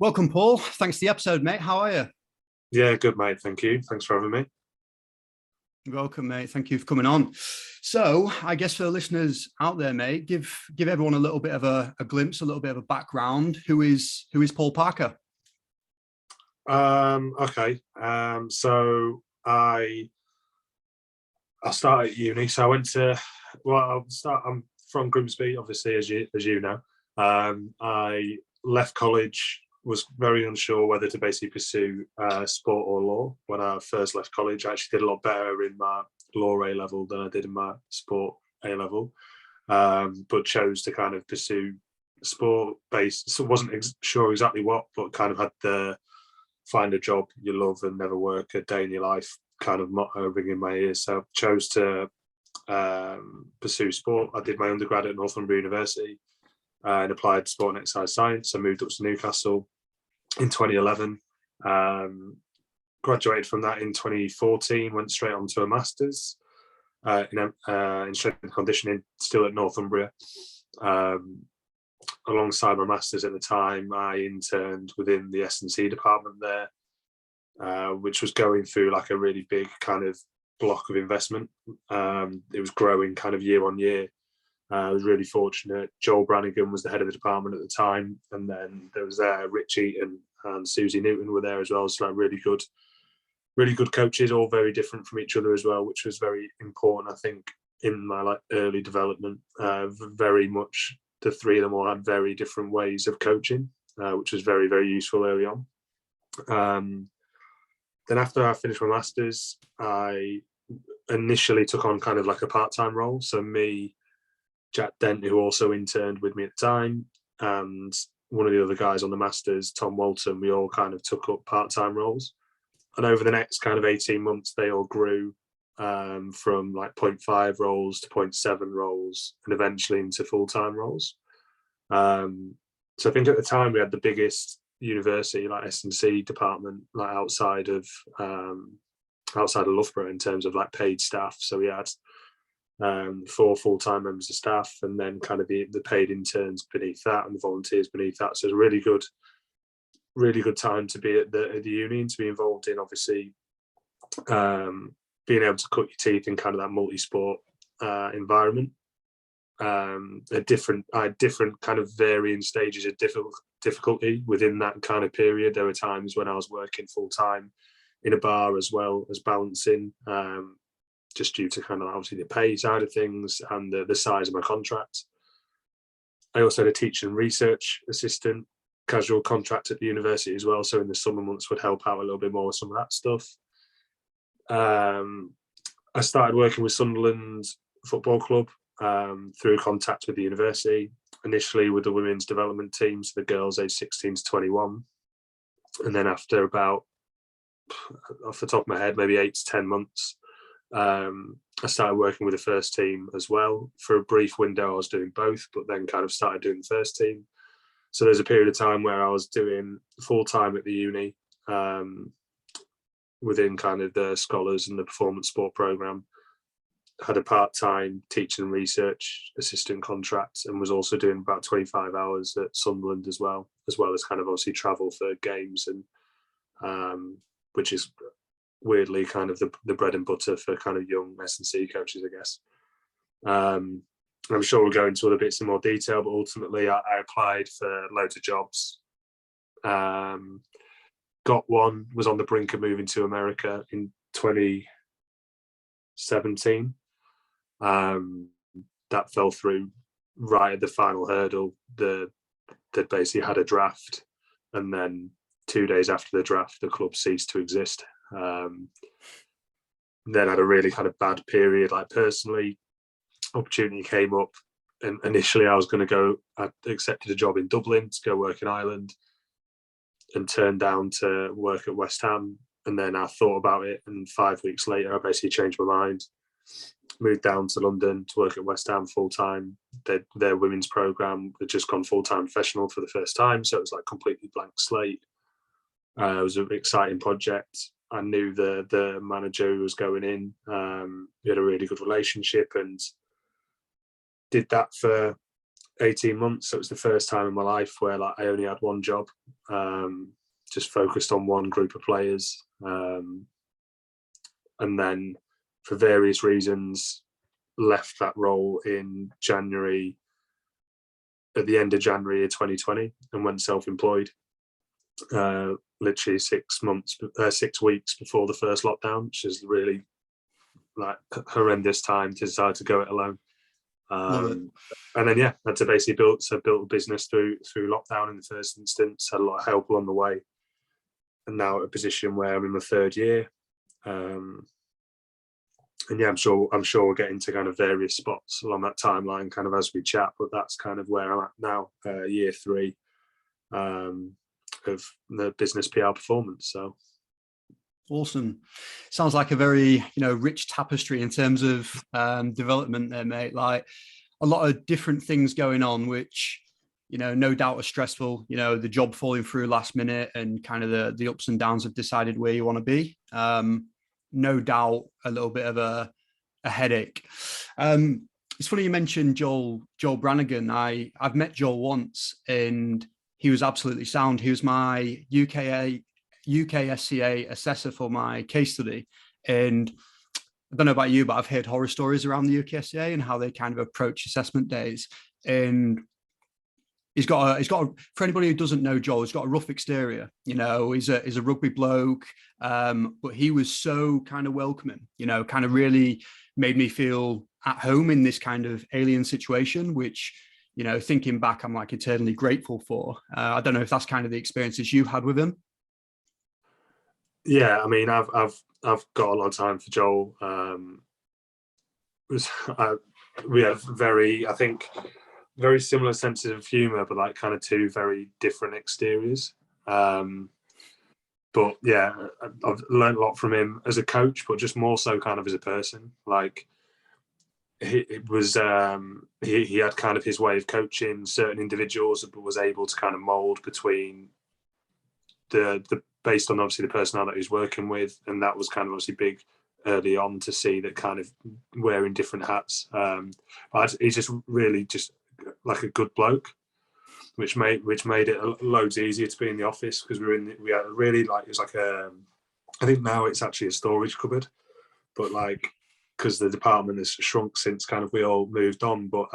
Welcome, Paul. Thanks for the episode, mate. How are you? Yeah, good, mate. Thank you. Thanks for having me. You're welcome, mate. Thank you for coming on. So, I guess for the listeners out there, mate, give everyone a little bit of a glimpse, a little bit of a background. Who is Paul Parker? Okay. So I started at uni. So I went to I'm from Grimsby, obviously, as you know. I left college, was very unsure whether to basically pursue sport or law. When I first left college, I actually did a lot better in my law A level than I did in my sport A level, but chose to kind of pursue sport based. So wasn't sure exactly what, but kind of had the find a job you love and never work a day in your life kind of motto ringing in my ears. So chose to pursue sport. I did my undergrad at Northumbria University in applied sport and exercise science. I moved up to Newcastle in 2011. Graduated from that in 2014. Went straight on to a master's in strength and conditioning, still at Northumbria. Alongside my master's at the time, I interned within the S&C department there, which was going through like a really big kind of block of investment. It was growing kind of year on year. I was really fortunate. Joel Brannigan was the head of the department at the time, and then there was Rich Eaton and Susie Newton were there as well. So like really good coaches, all very different from each other as well, which was very important, I think, in my like early development. Very much the three of them all had very different ways of coaching, which was very, very useful early on. Then after I finished my master's, I initially took on kind of like a part-time role. So me, Jack Dent, who also interned with me at the time, and one of the other guys on the masters, Tom Walton, we all kind of took up part-time roles. And over the next kind of 18 months, they all grew from like 0.5 roles to 0.7 roles and eventually into full-time roles. So I think at the time we had the biggest university like S&C department like outside of Loughborough in terms of like paid staff. So we had 4 full-time members of staff, and then kind of the paid interns beneath that and the volunteers beneath that. So it's a really good time to be at the uni and to be involved in obviously being able to cut your teeth in kind of that multi-sport environment. At different kind of varying stages of difficulty within that kind of period. There were times when I was working full-time in a bar as well as balancing, just due to kind of obviously the pay side of things and the size of my contract. I also had a teaching and research assistant casual contract at the university as well, so in the summer months would help out a little bit more with some of that stuff. I started working with Sunderland Football Club through contact with the university, initially with the women's development team, so the girls aged 16 to 21. And then after about, off the top of my head, maybe 8 to 10 months, I started working with the first team as well. For a brief window, I was doing both, but then kind of started doing the first team. So there's a period of time where I was doing full-time at the uni within kind of the scholars and the performance sport program. Had a part-time teaching and research assistant contract, and was also doing about 25 hours at Sunderland as well as kind of obviously travel for games, and which is weirdly kind of the bread and butter for kind of young S&C coaches, I guess. I'm sure we'll go into other bits in more detail, but ultimately I applied for loads of jobs. Got one, was on the brink of moving to America in 2017. That fell through right at the final hurdle. They basically had a draft, and then 2 days after the draft, the club ceased to exist. Then had a really kind of bad period, like personally. Opportunity came up, and initially I accepted a job in Dublin to go work in Ireland, and turned down to work at West Ham. And then I thought about it, and 5 weeks later I basically changed my mind, moved down to London to work at West Ham full-time. Their women's programme had just gone full-time professional for the first time, so it was like completely blank slate. It was an exciting project. I knew the manager who was going in. We had a really good relationship, and did that for 18 months. So it was the first time in my life where like I only had one job, just focused on one group of players. And then for various reasons, left that role in January, at the end of January of 2020, and went self-employed. Literally 6 weeks before the first lockdown, which is really like horrendous time to decide to go it alone. And then had to basically build a business through lockdown in the first instance. Had a lot of help along the way, and now at a position where I'm in my third year. And I'm sure we'll get into kind of various spots along that timeline kind of as we chat, but that's kind of where I'm at now, year 3 of the business PR performance. So awesome. Sounds like a very, rich tapestry in terms of development there, mate. Like a lot of different things going on, which, no doubt are stressful, the job falling through last minute and kind of the ups and downs of decided where you want to be. No doubt a little bit of a headache. It's funny you mentioned Joel Brannigan. I've met Joel once and he was absolutely sound. He was my UKSCA assessor for my case study. And I don't know about you, but I've heard horror stories around the UKSCA and how they kind of approach assessment days. And he's got for anybody who doesn't know Joel, he's got a rough exterior. He's a rugby bloke, but he was so kind of welcoming. Kind of really made me feel at home in this kind of alien situation, which, thinking back, I'm like eternally grateful for. I don't know if that's kind of the experiences you've had with him. Yeah, I mean, I've got a lot of time for Joel. We have very similar senses of humour, but like kind of two very different exteriors. But yeah, I've learned a lot from him as a coach, but just more so kind of as a person. Like he had kind of his way of coaching certain individuals, but was able to kind of mould between the based on obviously the personnel that he's working with, and that was kind of obviously big early on to see that kind of wearing different hats. But he's just really just like a good bloke, which made it loads easier to be in the office because we had really like it was like I think now it's actually a storage cupboard, but like because the department has shrunk since kind of we all moved on, but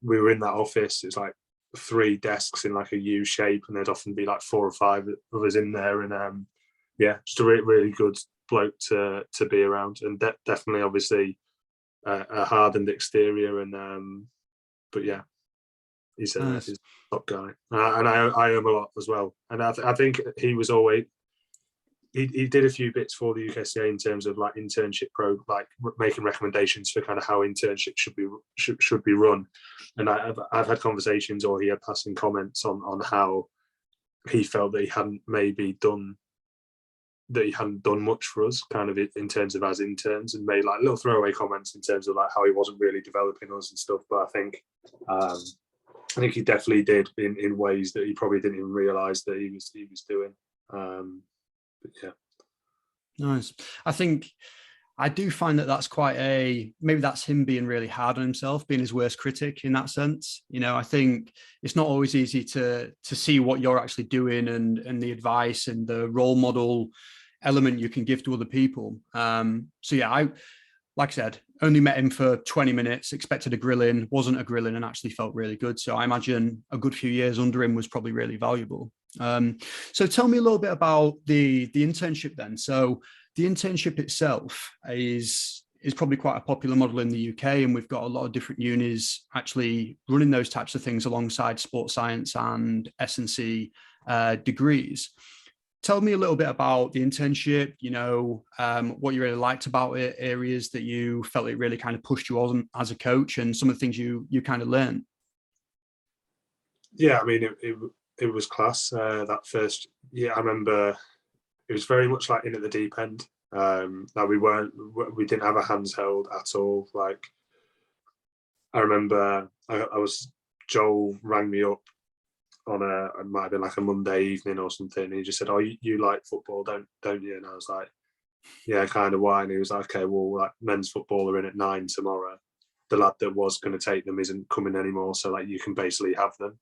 we were in that office. It's like 3 desks in like a U shape, and there'd often be like 4 or 5 of us in there, and just a really good bloke to be around, and definitely obviously a hardened exterior, and but yeah, he's a top guy, and I owe him a lot as well. And I think he was always he did a few bits for the UKCA in terms of like internship like making recommendations for kind of how internships should be run. And I've had conversations, or he had passing comments on how he felt that he hadn't done much for us, kind of in terms of as interns, and made like little throwaway comments in terms of like how he wasn't really developing us and stuff. But I think he definitely did in ways that he probably didn't even realise that he was doing. But yeah, nice. I think I do find that that's maybe that's him being really hard on himself, being his worst critic in that sense. I think it's not always easy to see what you're actually doing and the advice and the role model element you can give to other people. So yeah, like I said, only met him for 20 minutes, expected a grilling, wasn't a grilling, and actually felt really good. So I imagine a good few years under him was probably really valuable. So tell me a little bit about the internship then. So the internship itself is probably quite a popular model in the UK, and we've got a lot of different unis actually running those types of things alongside sports science and S&C degrees. Tell me a little bit about the internship, what you really liked about it, areas that you felt it really kind of pushed you on as a coach, and some of the things you kind of learned. Yeah, I mean, it was class. That first year, I remember it was very much like in at the deep end. Like we didn't have our hands held at all. Like I remember Joel rang me up on it might have been like a Monday evening or something, and he just said, "Oh, you like football, don't you?" And I was like, "Yeah, kind of why?" And he was like, "Okay, well, like men's football are in at 9 tomorrow. the lad that was going to take them isn't coming anymore, so like you can basically have them.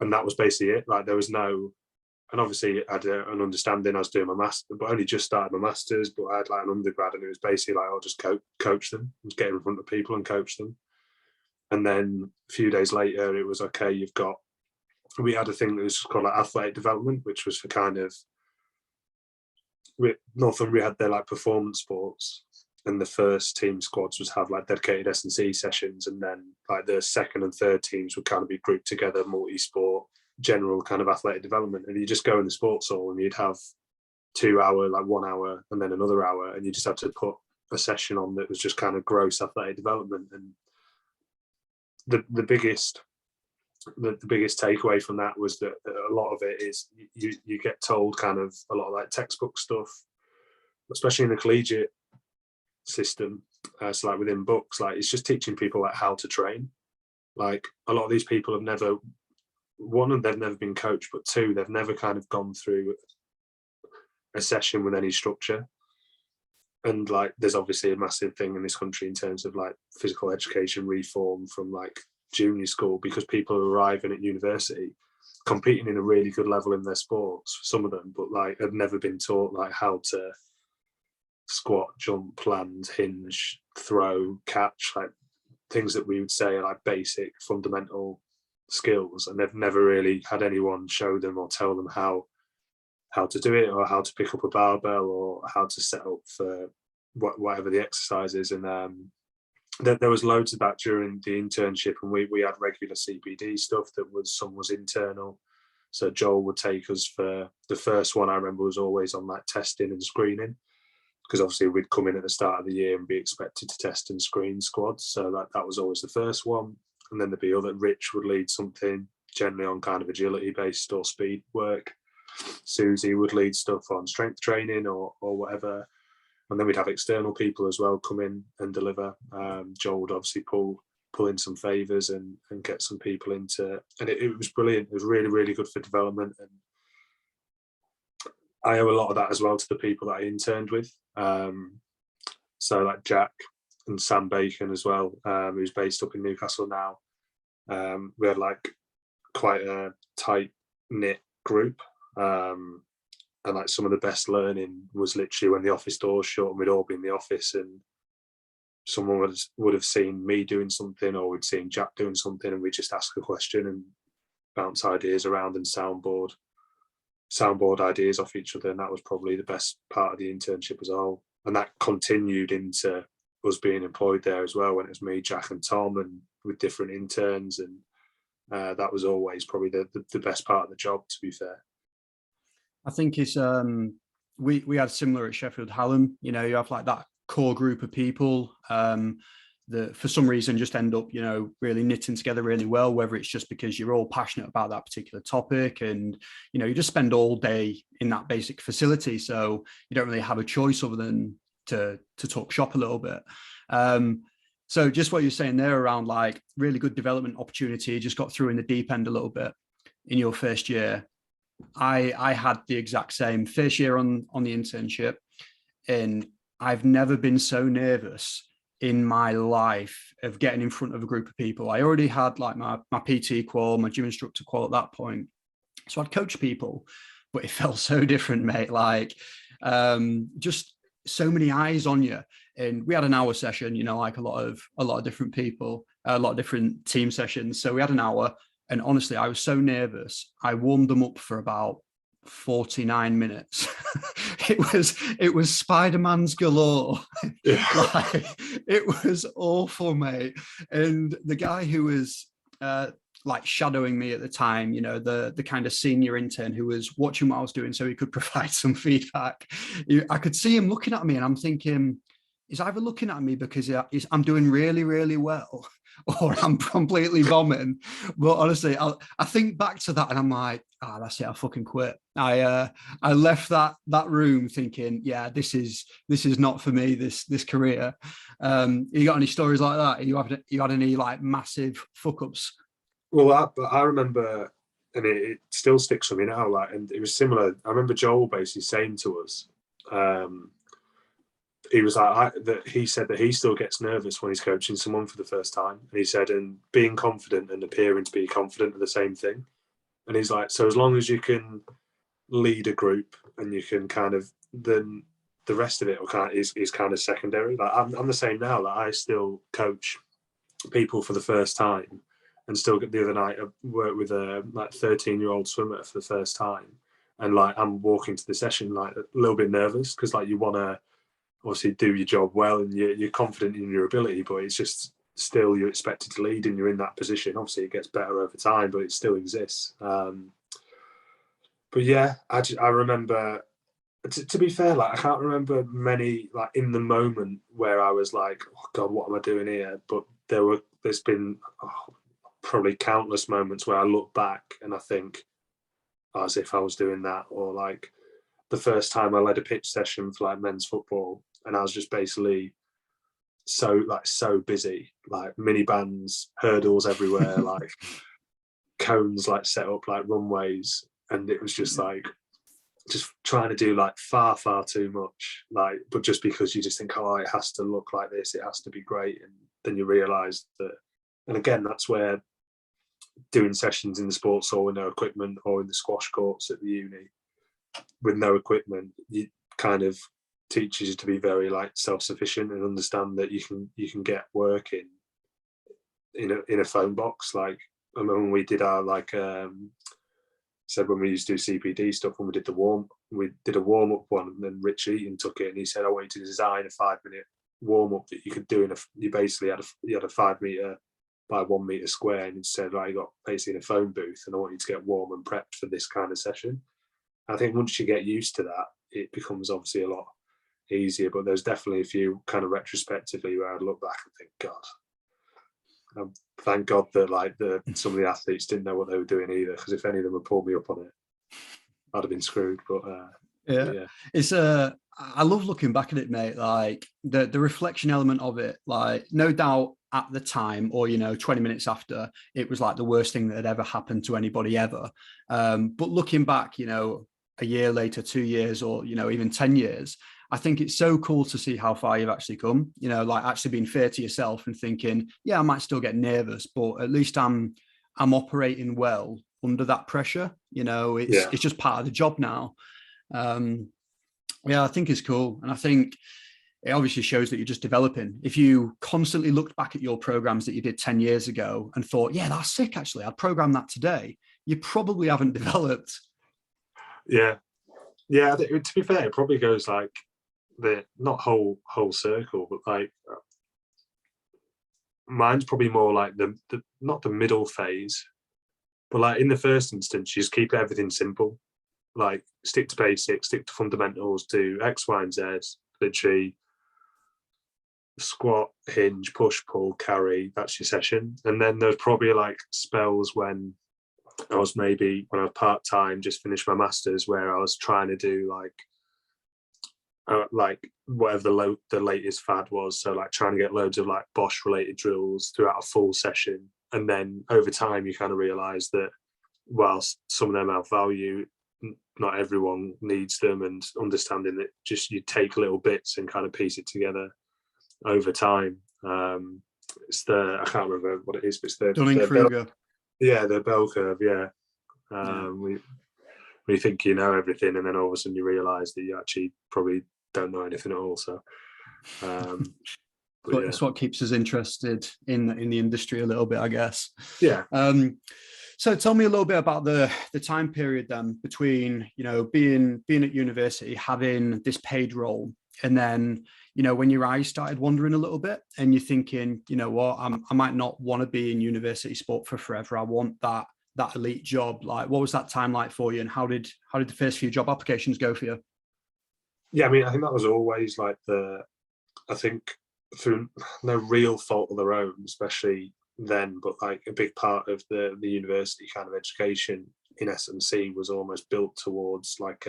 And that was basically it. Like there was no, and obviously I had an understanding. I was doing my master, but only just started my masters. But I had like an undergrad, and it was basically like I'll just coach them, just get in front of people and coach them. And then a few days later, it was okay. We had a thing that was called like athletic development, which was for kind of Northumberland had their like performance sports, and the first team squads would have like dedicated S&C sessions, and then like the second and third teams would kind of be grouped together, multi-sport, general kind of athletic development. And you just go in the sports hall and you'd have 2 hour, like 1 hour, and then another hour, and you just had to put a session on that was just kind of gross athletic development. And the biggest takeaway from that was that a lot of it is you get told kind of a lot of like textbook stuff, especially in the collegiate system. So like within books, like it's just teaching people like how to train. Like a lot of these people have never, one, they've never been coached, but two, they've never kind of gone through a session with any structure. And like there's obviously a massive thing in this country in terms of like physical education reform from like junior school, because people are arriving at university competing in a really good level in their sports, some of them, but like have never been taught like how to squat, jump, land, hinge, throw, catch, like things that we would say are like basic fundamental skills, and they've never really had anyone show them or tell them how to do it, or how to pick up a barbell, or how to set up for whatever the exercise is. And there was loads of that during the internship, and we had regular CPD stuff that some was internal. So Joel would take us for the first one. I remember was always on like testing and screening, because obviously we'd come in at the start of the year and be expected to test and screen squads. So that was always the first one. And then there'd be other, Rich would lead something generally on kind of agility based or speed work. Susie would lead stuff on strength training or whatever. And then we'd have external people as well come in and deliver. Joel would obviously pull in some favours and get some people into, and it was brilliant. It was really, really good for development. And I owe a lot of that as well to the people that I interned with. So like Jack and Sam Bacon as well, who's based up in Newcastle now. We had like quite a tight knit group. And like some of the best learning was literally when the office doors shut and we'd all be in the office, and someone would have seen me doing something, or we'd seen Jack doing something, and we'd just ask a question and bounce ideas around and soundboard ideas off each other. And that was probably the best part of the internship as a whole. And that continued into us being employed there as well, when it was me, Jack and Tom, and with different interns. And that was always probably the best part of the job, to be fair. I think it's we had similar at Sheffield Hallam. You have like that core group of people that for some reason just end up, really knitting together really well, whether it's just because you're all passionate about that particular topic, and you just spend all day in that basic facility, so you don't really have a choice other than to talk shop a little bit. So just what you're saying there around like really good development opportunity, just got through in the deep end a little bit in your first year. I had the exact same first year on the internship, and I've never been so nervous in my life of getting in front of a group of people. I already had like my PT qual, my gym instructor qual at that point, so I'd coach people, but it felt so different, mate. Like just so many eyes on you. And we had an hour session, like a lot of different people, a lot of different team sessions. So we had an hour. And honestly, I was so nervous. I warmed them up for about 49 minutes. it was Spider-Man's galore. Yeah. Like, it was awful, mate. And the guy who was like shadowing me at the time, the kind of senior intern who was watching what I was doing so he could provide some feedback, I could see him looking at me, and I'm thinking, he's either looking at me because I'm doing really, really well, or I'm completely bombing. But honestly, I think back to that and I'm like, that's it, I fucking quit. I left that room thinking, yeah, this is not for me, this career. You got any stories like that? You had any like massive fuck ups? Well, I remember, and it still sticks with me now, like, and it was similar. I remember Joel basically saying to us, he was like that. He said that he still gets nervous when he's coaching someone for the first time. And he said, and being confident and appearing to be confident are the same thing. And he's like, so as long as you can lead a group and you can kind of, then the rest of it is kind of secondary. Like I'm the same now. Like I still coach people for the first time, and still the other night I worked with a like 13-year-old swimmer for the first time, and like I'm walking to the session like a little bit nervous because like you want to obviously do your job well and you're confident in your ability, but it's just still you're expected to lead and you're in that position. Obviously it gets better over time, but it still exists. But yeah, I remember, to be fair, like I can't remember many like in the moment where I was like, oh God, what am I doing here? But there's been probably countless moments where I look back and I think, as if I was doing that, or like the first time I led a pitch session for like men's football, and I was just basically so busy, like mini bands, hurdles everywhere, like cones like set up like runways, and it was just like just trying to do like far too much, like, but just because you just think, oh, it has to look like this, it has to be great, and then you realize that. And again, that's where doing sessions in the sports hall with no equipment, or in the squash courts at the uni with no equipment, you kind of teaches you to be very like self-sufficient and understand that you can get work in a phone box. Like I remember when we did our like said when we used to do CPD stuff, when we did a warm-up one, and then Rich Eaton took it and he said, I want you to design a 5-minute warm-up that you could do you basically had a 5 meter by 1 meter square, and he said, right, you got basically in a phone booth, and I want you to get warm and prepped for this kind of session. I think once you get used to that, it becomes obviously a lot easier. But there's definitely a few kind of retrospectively where I'd look back and think, God, thank God that like some of the athletes didn't know what they were doing either, because if any of them had pulled me up on it, I'd have been screwed. But yeah, it's I love looking back at it, mate. Like the reflection element of it, like no doubt at the time, or 20 minutes after, it was like the worst thing that had ever happened to anybody ever. But looking back, a year later, 2 years, or even 10 years, I think it's so cool to see how far you've actually come. Like actually being fair to yourself and thinking, yeah, I might still get nervous, but at least I'm operating well under that pressure. It's just part of the job now. Yeah, I think it's cool. And I think it obviously shows that you're just developing. If you constantly looked back at your programs that you did 10 years ago and thought, yeah, that's sick, actually, I'd program that today, you probably haven't developed. Yeah. To be fair, it probably goes like the not whole circle, but like mine's probably more like the not the middle phase, but like in the first instance, you just keep everything simple. Like stick to basics, stick to fundamentals, do X, Y, and Z, literally squat, hinge, push, pull, carry, that's your session. And then there's probably like spells when I was part-time, just finished my master's, where I was trying to do like whatever the latest fad was. So like trying to get loads of like Bosch related drills throughout a full session. And then over time, you kind of realize that whilst some of them have value, not everyone needs them, and understanding that just you take little bits and kind of piece it together over time. It's I can't remember what it is, but it's the Dunning-Kruger. The bell curve. Yeah. We think you know everything, and then all of a sudden you realise that you actually probably don't know anything at all. So, it's what keeps us interested in the industry a little bit, I guess. Yeah. So tell me a little bit about the time period then between being at university, having this paid role, and then when your eyes started wandering a little bit, and you're thinking, what, I might not want to be in university sport for forever. I want that elite job. Like, what was that time like for you, and how did the first few job applications go for you? Yeah, I mean, I think that was always like I think through no real fault of their own, especially then, but like a big part of the university kind of education in S&C was almost built towards like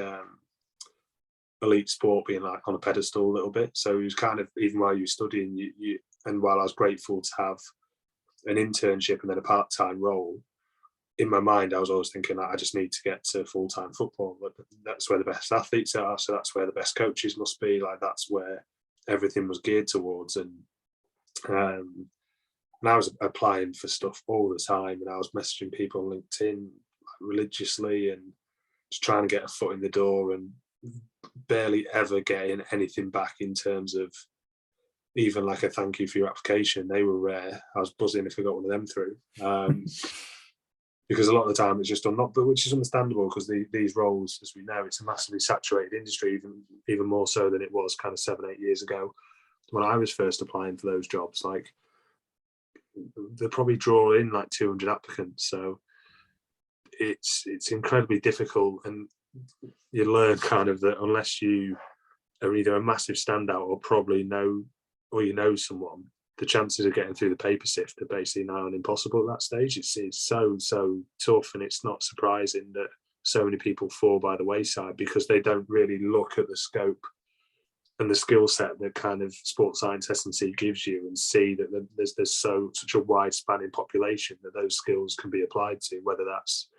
elite sport being like on a pedestal a little bit. So it was kind of, even while you were studying, you and while I was grateful to have an internship and then a part-time role, in my mind I was always thinking that I just need to get to full-time football. But that's where the best athletes are, so that's where the best coaches must be. Like that's where everything was geared towards. And I was applying for stuff all the time, and I was messaging people on LinkedIn religiously and just trying to get a foot in the door, and barely ever getting anything back in terms of even like a thank you for your application. They were rare. I was buzzing if I got one of them through. Because a lot of the time it's just done not, but which is understandable, because these roles, as we know, it's a massively saturated industry, even more so than it was kind of 7-8 years ago when I was first applying for those jobs. Like, they probably draw in like 200 applicants, so it's incredibly difficult, and you learn kind of that unless you are either a massive standout or probably know, or you know someone, the chances of getting through the paper sift are basically nigh on impossible at that stage. It's so tough, and it's not surprising that so many people fall by the wayside because they don't really look at the scope and the skill set that kind of sports science S&C gives you, and see that there's such a wide spanning population that those skills can be applied to, whether that's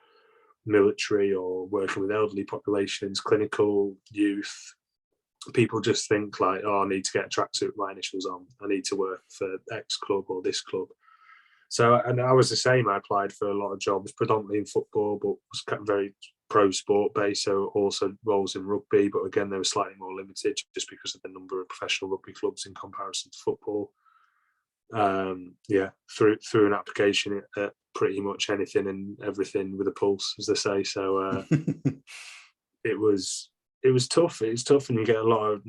military or working with elderly populations, clinical, youth. People just think like, oh, I need to get a tracksuit with my initials on, I need to work for X club or this club. So, and I was the same. I applied for a lot of jobs, predominantly in football, but was kind of very pro sport based. So also roles in rugby, but again, they were slightly more limited just because of the number of professional rugby clubs in comparison to football. Through an application at pretty much anything and everything with a pulse, as they say. So it was tough. It's tough, and you get a lot of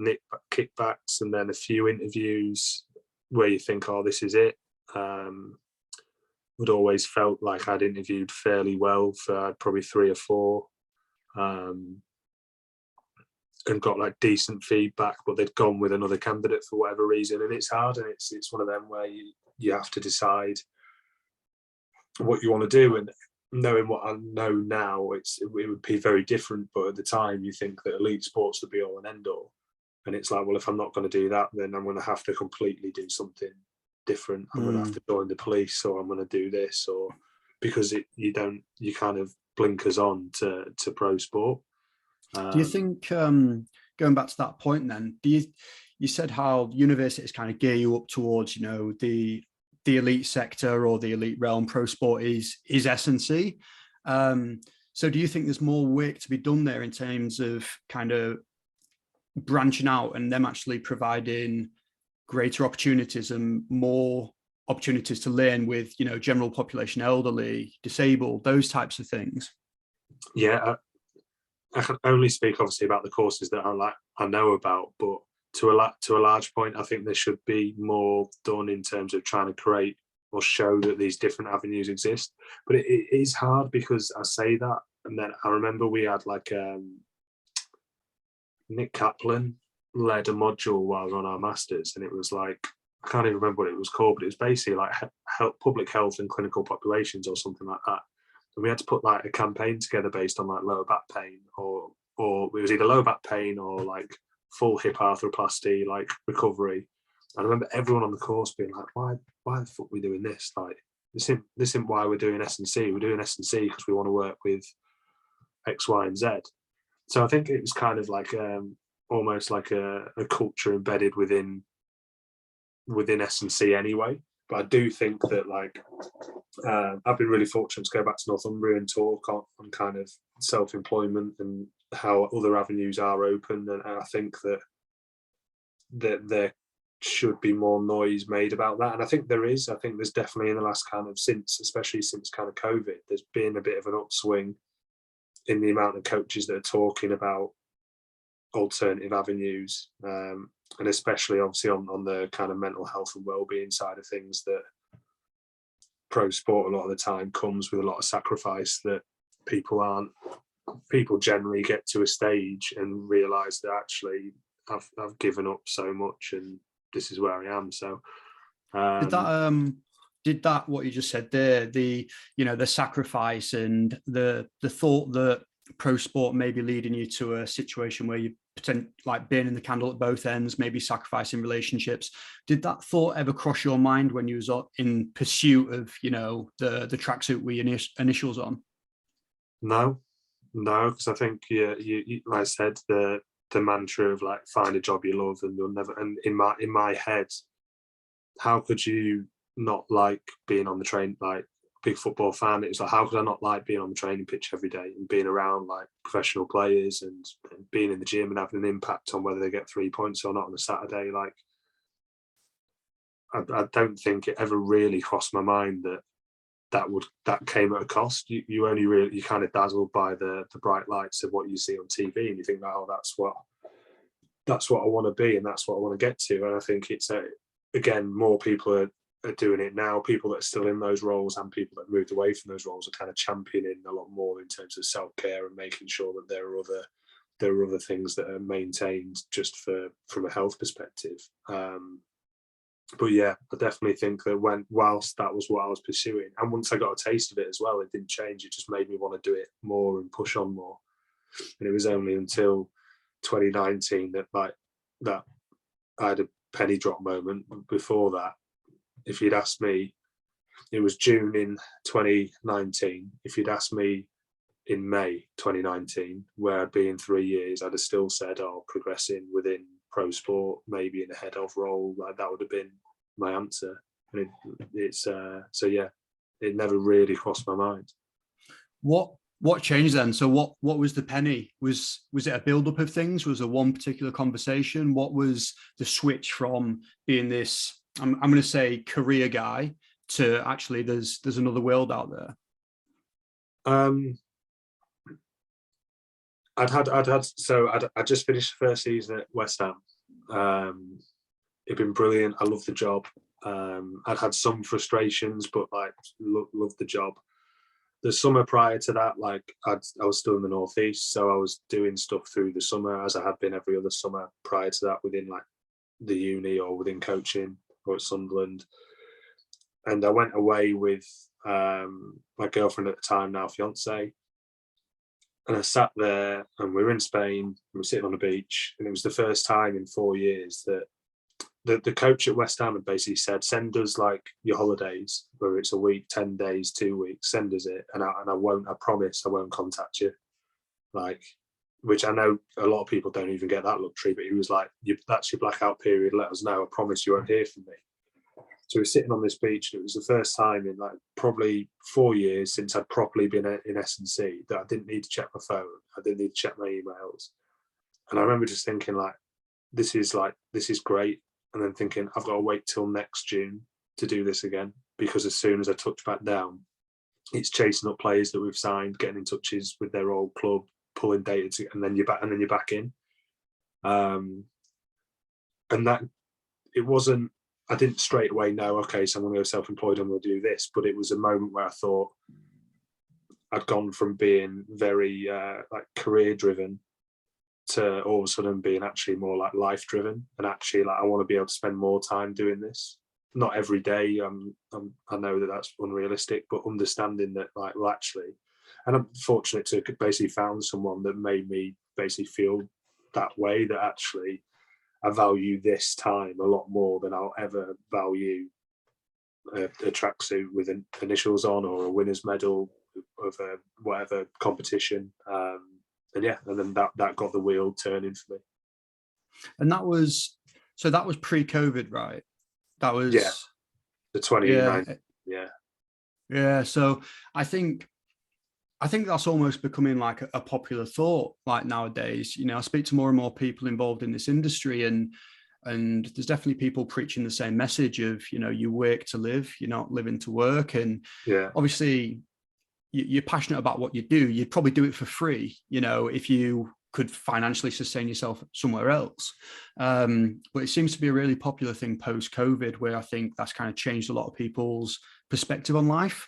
kickbacks, and then a few interviews where you think, oh, this is it. Would always felt like I'd interviewed fairly well for probably 3 or 4, and got like decent feedback, but they'd gone with another candidate for whatever reason. And it's hard, and it's one of them where you have to decide what you want to do. And knowing what I know now, it would be very different. But at the time, you think that elite sports would be all and end all, and it's like, well, if I'm not going to do that, then I'm going to have to completely do something different. I'm going to have to join the police, or I'm going to do this, or because you kind of blinkers on to pro sport. Do you think, going back to that point then, you said how universities kind of gear you up towards, the elite sector or the elite realm? Pro sport is S&C. So do you think there's more work to be done there in terms of kind of branching out and them actually providing greater opportunities and more opportunities to learn with, general population, elderly, disabled, those types of things? Yeah, I can only speak obviously about the courses that I know about, but to a large point, I think there should be more done in terms of trying to create or show that these different avenues exist. But it is hard, because I say that, and then I remember we had like Nick Kaplan led a module while I was on our masters, and it was like, I can't even remember what it was called, but it was basically like public health and clinical populations or something like that. And we had to put like a campaign together based on like lower back pain, or it was either lower back pain or like full hip arthroplasty, like recovery. And I remember everyone on the course being like, why the fuck are we doing this? Like, this isn't why we're doing S&C. We're doing S&C because we want to work with X, Y, and Z. So I think it was kind of like almost like a culture embedded within S&C anyway. But I do think that like I've been really fortunate to go back to Northumbria and talk on kind of self-employment and how other avenues are open. And I think that there should be more noise made about that. And I think there is. I think there's definitely in the last kind of especially since kind of COVID, there's been a bit of an upswing in the amount of coaches that are talking about alternative avenues, and especially obviously on the kind of mental health and well-being side of things, that pro sport a lot of the time comes with a lot of sacrifice that people generally get to a stage and realize that actually I've given up so much and this is where I am. So did that what you just said there, the sacrifice and the thought that pro sport may be leading you to a situation where you like burning the candle at both ends, maybe sacrificing relationships, did that thought ever cross your mind when you was in pursuit of the tracksuit with your initials on? No, because I think you like I said, the mantra of like find a job you love and you'll never. And in my head, how could you not like being on the train? Like, big football fan, it's like, how could I not like being on the training pitch every day and being around like professional players and being in the gym and having an impact on whether they get 3 points or not on a Saturday? Like, I don't think it ever really crossed my mind that came at a cost. You only really, you kind of dazzled by the bright lights of what you see on TV, and you think, oh, that's what I want to be and that's what I want to get to. And I think it's again, more people are doing it now. People that are still in those roles and people that moved away from those roles are kind of championing a lot more in terms of self-care and making sure that there are other things that are maintained just from a health perspective. But yeah, I definitely think that whilst that was what I was pursuing, and once I got a taste of it as well, it didn't change. It just made me want to do it more and push on more. And it was only until 2019 that I had a penny drop moment. Before that, if you'd asked me, it was June in 2019. If you'd asked me in May 2019 where I'd be in 3 years, I'd have still said, oh, progressing within pro sport, maybe in a head of role. Like, that would have been my answer. And it's so yeah, it never really crossed my mind. What changed then? So what was the penny? Was it a build-up of things? Was there one particular conversation? What was the switch from being this, I'm going to say, career guy to actually there's another world out there? I'd just finished the first season at West Ham. It'd been brilliant. I loved the job. I'd had some frustrations, but like loved the job. The summer prior to that, like I was still in the Northeast, so I was doing stuff through the summer as I had been every other summer prior to that within like the uni or within coaching or at Sunderland. And I went away with my girlfriend at the time, now fiance. And I sat there and we were in Spain, we were sitting on the beach, and it was the first time in 4 years that the coach at West Ham had basically said, send us like your holidays, whether it's a week, 10 days, 2 weeks, send us it. And I promise I won't contact you. Like, which I know a lot of people don't even get that luxury, but he was like, that's your blackout period, let us know, I promise you won't hear from me. So we were sitting on this beach, and it was the first time in like probably 4 years since I'd properly been in S&C that I didn't need to check my phone, I didn't need to check my emails. And I remember just thinking like, this is great. And then thinking, I've got to wait till next June to do this again, because as soon as I touch back down, it's chasing up players that we've signed, getting in touches with their old club, pulling data, and then you're back in. And that, it wasn't, I didn't straight away know, okay, so I'm going to go self-employed, I'm going to do this. But it was a moment where I thought I'd gone from being very like career driven to all of a sudden being actually more like life driven, and actually like I want to be able to spend more time doing this. Not every day. I know that that's unrealistic, but understanding that like, well, actually, and I'm fortunate to basically found someone that made me basically feel that way, that actually I value this time a lot more than I'll ever value a tracksuit with initials on or a winner's medal of a whatever competition. And then that got the wheel turning for me. And that was pre-COVID, right? That was the 2019. Yeah. So I think that's almost becoming like a popular thought, like nowadays. You know, I speak to more and more people involved in this industry, and there's definitely people preaching the same message of, you know, you work to live, you're not living to work. And obviously you're passionate about what you do, you'd probably do it for free, you know, if you could financially sustain yourself somewhere else. But it seems to be a really popular thing post-COVID, where I think that's kind of changed a lot of people's perspective on life.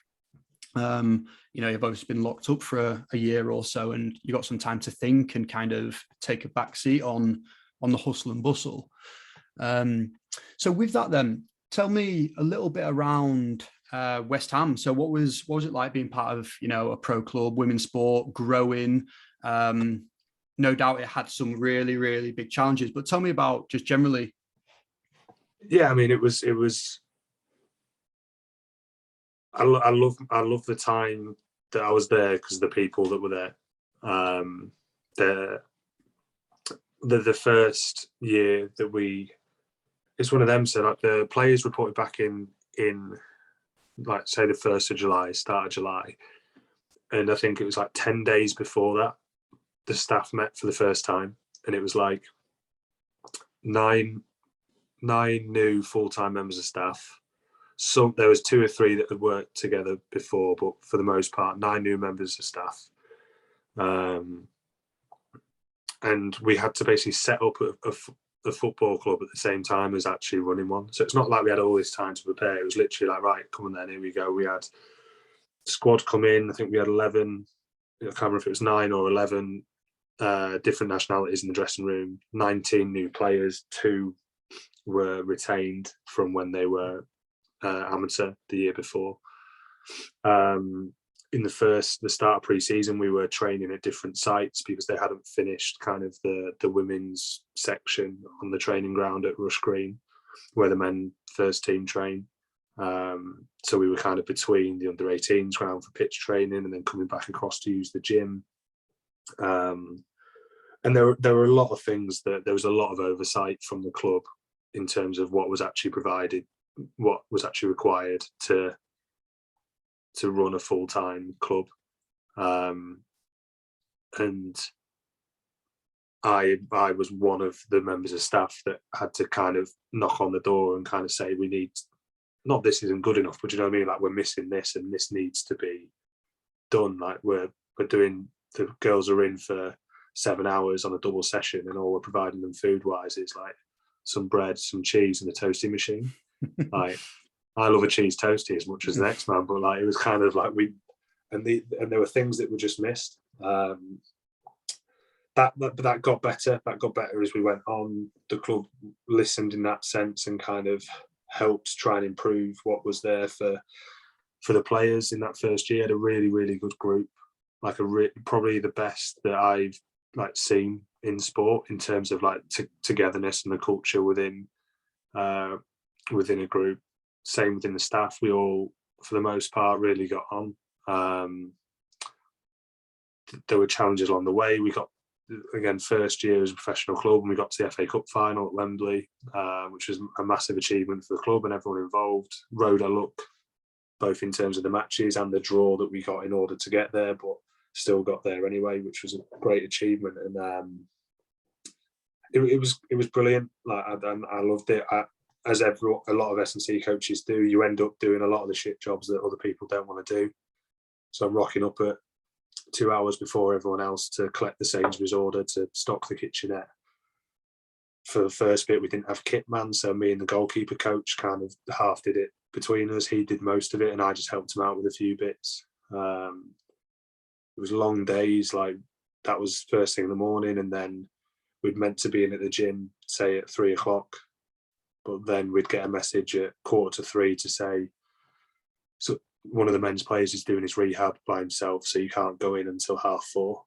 You know, you've obviously been locked up for a year or so, and you got some time to think and kind of take a back seat on the hustle and bustle. So with that then, tell me a little bit around West Ham. So what was it like being part of, you know, a pro club, women's sport, growing? No doubt it had some really, really big challenges, but tell me about just generally. Yeah, I mean, it was. I love the time that I was there because of the people that were there. the first year that it's one of them. So like the players reported back in like say the 1st of July, start of July, and I think it was like 10 days before that the staff met for the first time, and it was like nine new full-time members of staff. So there was 2 or 3 that had worked together before, but for the most part 9 new members of staff. And we had to basically set up a football club at the same time as actually running one. So it's not like we had all this time to prepare. It was literally like, right, come on then, here we go. We had squad come in. I think we had 11, I can't remember if it was 9 or 11 different nationalities in the dressing room, 19 new players, 2 were retained from when they were amateur the year before. In the start of pre-season, we were training at different sites because they hadn't finished kind of the women's section on the training ground at Rush Green, where the men first team train. So we were kind of between the under-18s ground for pitch training and then coming back across to use the gym. And there were a lot of things that there was a lot of oversight from the club in terms of what was actually provided, what was actually required to run a full-time club. And I was one of the members of staff that had to kind of knock on the door and kind of say, we need, not this isn't good enough, but you know what I mean? Like, we're missing this and this needs to be done. Like we're doing, the girls are in for 7 hours on a double session and all we're providing them food-wise is like some bread, some cheese and a toasting machine. Like, I love a cheese toastie as much as the next man, but like it was kind of like and there were things that were just missed. That got better. That got better as we went on. The club listened in that sense and kind of helped try and improve what was there for the players in that first year. Had a really, really good group, like probably the best that I've like seen in sport in terms of like togetherness and the culture within a group. Same within the staff. We all, for the most part, really got on. There were challenges along the way. We got, again, first year as a professional club, and we got to the FA Cup final at Wembley, which was a massive achievement for the club and everyone involved. Rode our luck, both in terms of the matches and the draw that we got in order to get there, but still got there anyway, which was a great achievement. And it was brilliant. Like I loved it. As a lot of S&C coaches do, you end up doing a lot of the shit jobs that other people don't want to do. So I'm rocking up at 2 hours before everyone else to collect the Sainsbury's order to stock the kitchenette. For the first bit, we didn't have kit man, so me and the goalkeeper coach kind of half did it between us. He did most of it, and I just helped him out with a few bits. It was long days, like that was first thing in the morning, and then we'd meant to be in at the gym, say at 3 o'clock. But then we'd get a message at 2:45 to say, so one of the men's players is doing his rehab by himself, so you can't go in until 4:30.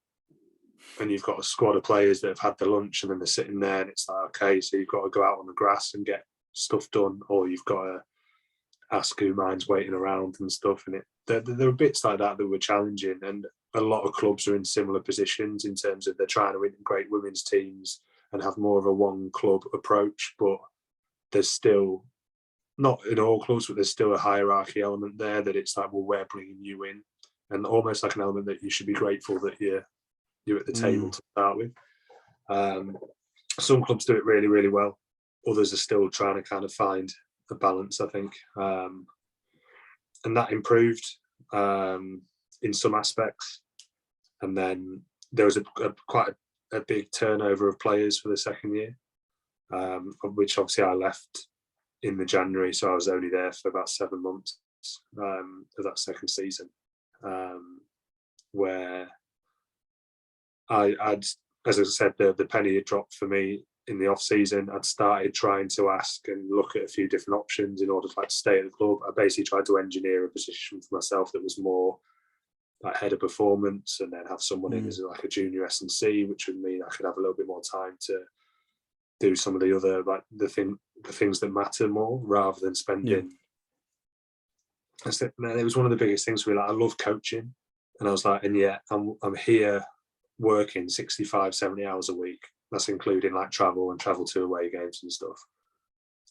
And you've got a squad of players that have had their lunch and then they're sitting there and it's like, okay, so you've got to go out on the grass and get stuff done, or you've got to ask who mind's waiting around and stuff. And there were bits like that were challenging, and a lot of clubs are in similar positions in terms of they're trying to integrate women's teams and have more of a one club approach, but there's still, not in all clubs, but there's still a hierarchy element there that it's like, well, we're bringing you in, and almost like an element that you should be grateful that you're at the table to start with. Some clubs do it really, really well. Others are still trying to kind of find a balance, I think. And that improved in some aspects. And then there was quite a big turnover of players for the second year, of which obviously I left in the January, so I was only there for about 7 months of that second season, where I'd, as I said, the penny had dropped for me in the off season. I'd started trying to ask and look at a few different options in order to like stay at the club. I basically tried to engineer a position for myself that was more like head of performance, and then have someone in as like a junior S&C, which would mean I could have a little bit more time to do some of the other like the things that matter more, rather than spending. I said, man, it was one of the biggest things for me. Like, I love coaching, and I was like, and yet I'm here working 65, 70 hours a week. That's including like travel to away games and stuff.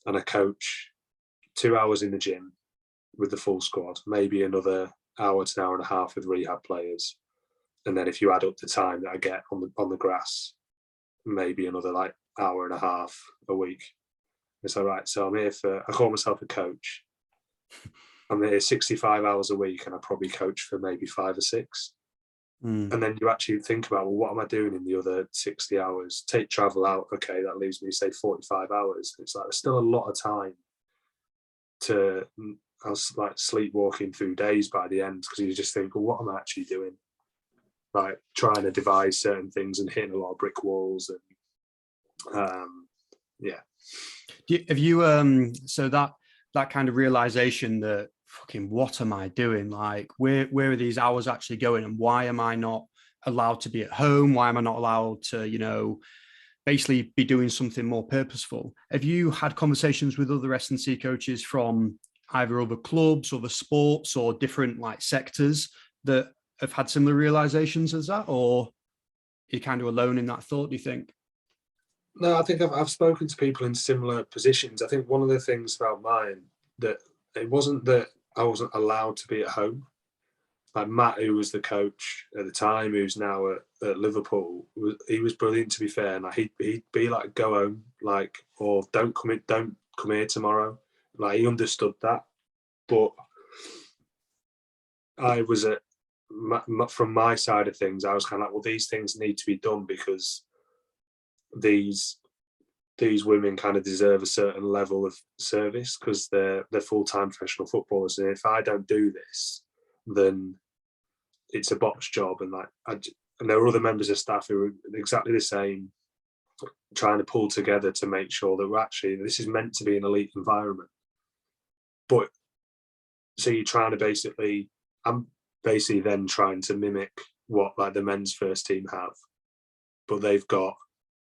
And a coach, 2 hours in the gym with the full squad, maybe another hour to an hour and a half with rehab players. And then if you add up the time that I get on the grass, maybe another like hour and a half a week. It's all right. So I call myself a coach. I'm here 65 hours a week, and I probably coach for maybe 5 or 6. And then you actually think about, well, what am I doing in the other 60 hours? Take travel out. Okay, that leaves me, say, 45 hours. It's like, there's still a lot of time I was like sleepwalking through days by the end, because you just think, well, what am I actually doing? Like trying to devise certain things and hitting a lot of brick walls. And Have you so that kind of realization that, fucking, what am I doing? Like, where are these hours actually going, and why am I not allowed to be at home? Why am I not allowed to, basically be doing something more purposeful? Have you had conversations with other S&C coaches from either other clubs, other sports, or different like sectors that have had similar realizations as that, or you're kind of alone in that thought, do you think? No, I think I've spoken to people in similar positions. I think one of the things about mine, that it wasn't that I wasn't allowed to be at home. Like Matt, who was the coach at the time, who's now at Liverpool, he was brilliant, to be fair. And like he'd be like, go home, like, or don't come here tomorrow. Like, he understood that. But I was from my side of things, I was kind of like, well, these things need to be done because these women kind of deserve a certain level of service, because they're full-time professional footballers. And if I don't do this, then it's a botched job. And and there were other members of staff who were exactly the same, trying to pull together to make sure that this is meant to be an elite environment. But so you're trying to I'm basically then trying to mimic what like the men's first team have, but they've got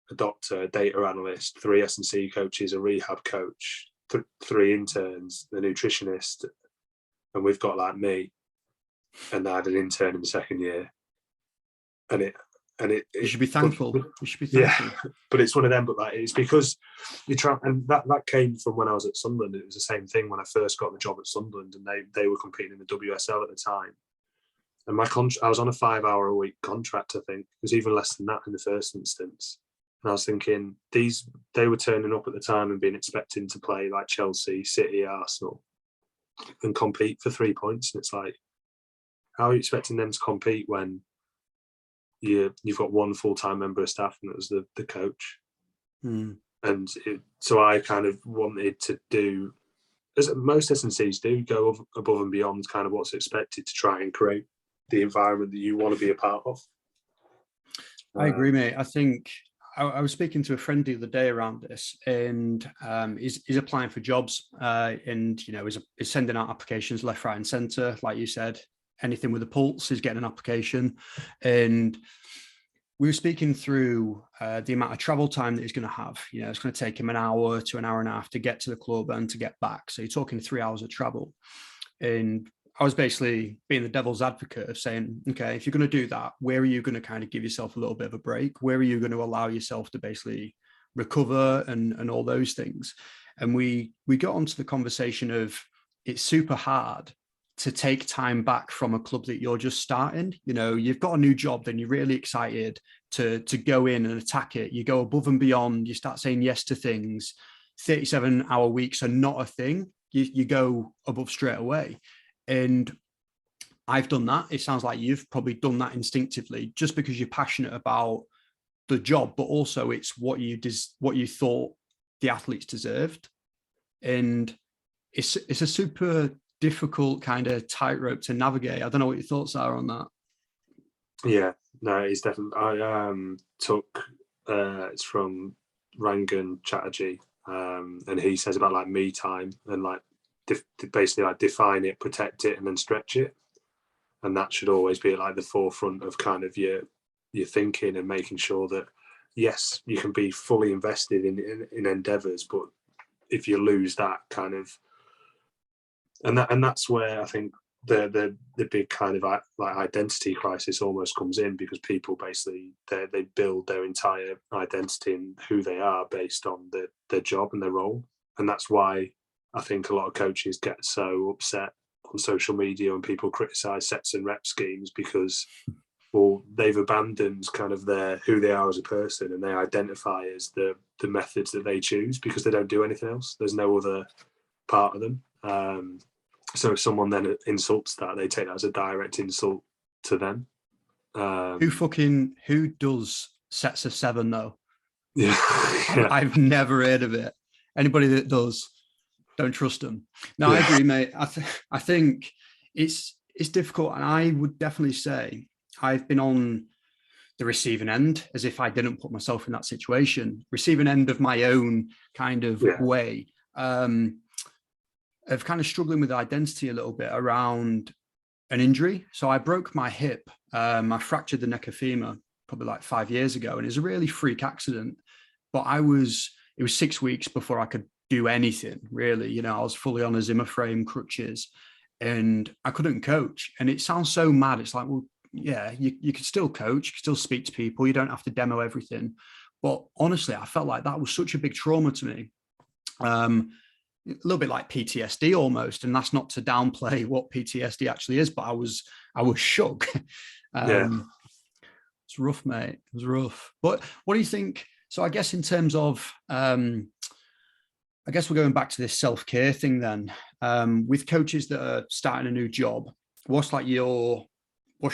a doctor, a data analyst, 3 S&C coaches, a rehab coach, 3 interns, the nutritionist, and we've got like me, and I had an intern in the second year. You should be thankful. You should be thankful. Yeah, but it's one of them. But like, it's because you try, and that came from when I was at Sunderland. It was the same thing when I first got the job at Sunderland, and they were competing in the WSL at the time. And I was on a 5-hour-a-week contract. I think it was even less than that in the first instance. And I was thinking, they were turning up at the time and being expecting to play like Chelsea, City, Arsenal, and compete for 3 points. And it's like, how are you expecting them to compete when you've got one full-time member of staff, and it was the coach? And so I kind of wanted to do, as most S&Cs do, go above and beyond kind of what's expected to try and create the environment that you want to be a part of. I agree, mate. I think I was speaking to a friend the other day around this, and he's applying for jobs, and is sending out applications left, right, and centre. Like you said, anything with a pulse is getting an application. And we were speaking through the amount of travel time that he's going to have. It's going to take him an hour to an hour and a half to get to the club and to get back. So you're talking 3 hours of travel. And I was basically being the devil's advocate of saying, okay, if you're going to do that, where are you going to kind of give yourself a little bit of a break? Where are you going to allow yourself to basically recover and all those things? And we got onto the conversation of, it's super hard to take time back from a club that you're just starting. You've got a new job, then you're really excited to go in and attack it. You go above and beyond, you start saying yes to things. 37-hour weeks are not a thing. You go above straight away. And I've done that. It sounds like you've probably done that instinctively, just because you're passionate about the job, but also it's what you thought the athletes deserved. And it's a super difficult kind of tightrope to navigate. I don't know what your thoughts are on that. Yeah, no, it's definitely. I took it's from Rangan Chatterjee, and he says about like me time and like basically like define it, protect it, and then stretch it. And that should always be like the forefront of kind of your thinking, and making sure that yes, you can be fully invested in endeavours, but if you lose that kind of, and that's where I think the big kind of like identity crisis almost comes in, because people basically they build their entire identity and who they are based on their job and their role. And that's why I think a lot of coaches get so upset on social media when people criticize sets and rep schemes, because well, they've abandoned kind of who they are as a person, and they identify as the methods that they choose, because they don't do anything else. There's no other part of them. So if someone then insults that, they take that as a direct insult to them. Who does sets of 7 though? Yeah. I've never heard of it. Anybody that does, don't trust them. No, I agree, mate. I think it's difficult, and I would definitely say I've been on the receiving end, as if I didn't put myself in that situation, receiving end of my own kind of way, of kind of struggling with identity a little bit around an injury. So I broke my hip. I fractured the neck of femur probably like 5 years ago, and it was a really freak accident. But it was 6 weeks before I could do anything really. You know, I was fully on a Zimmer frame, crutches, and I couldn't coach. And it sounds so mad. It's like, well, yeah, you could still coach, you could still speak to people, you don't have to demo everything. But honestly, I felt like that was such a big trauma to me. A little bit like PTSD almost, and that's not to downplay what PTSD actually is, but I was shook. It's rough, mate. It was rough. But what do you think? So I guess in terms of, I guess we're going back to this self-care thing then. With coaches that are starting a new job, what's your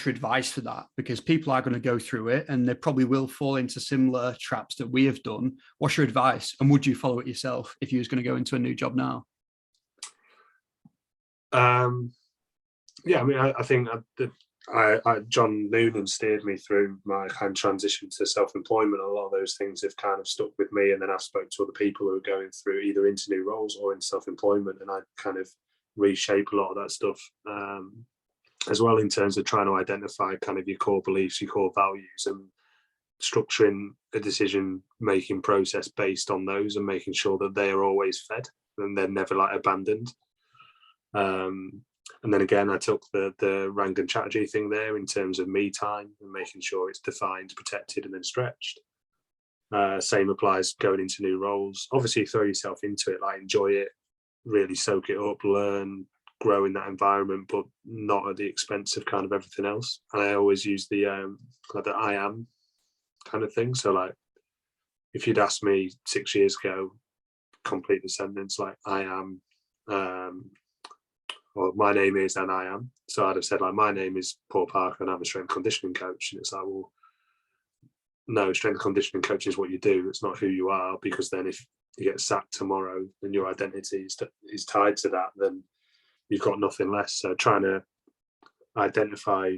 advice for that? Because people are going to go through it, and they probably will fall into similar traps that we have done. What's your advice? And would you follow it yourself if you was going to go into a new job now? Yeah, I mean, I think John Noonan steered me through my kind of transition to self-employment. A lot of those things have kind of stuck with me, and then I've spoke to other people who are going through either into new roles or into self-employment, and I kind of reshape a lot of that stuff as well, in terms of trying to identify kind of your core beliefs, your core values, and structuring a decision-making process based on those, and making sure that they are always fed and they're never like abandoned. And then again, I took the Rangan Chatterjee thing there in terms of me time and making sure it's defined, protected, and then stretched. Same applies going into new roles. Obviously, throw yourself into it, like enjoy it, really soak it up, learn, grow in that environment, but not at the expense of kind of everything else. And I always use the I am kind of thing. So like, if you'd asked me 6 years ago, complete the sentence like I am, or my name is and I am. So I'd have said like, my name is Paul Parker and I'm a strength conditioning coach. And it's like, well, no, strength conditioning coach is what you do. It's not who you are, because then if you get sacked tomorrow and your identity is tied to that, then you've got nothing less. So trying to identify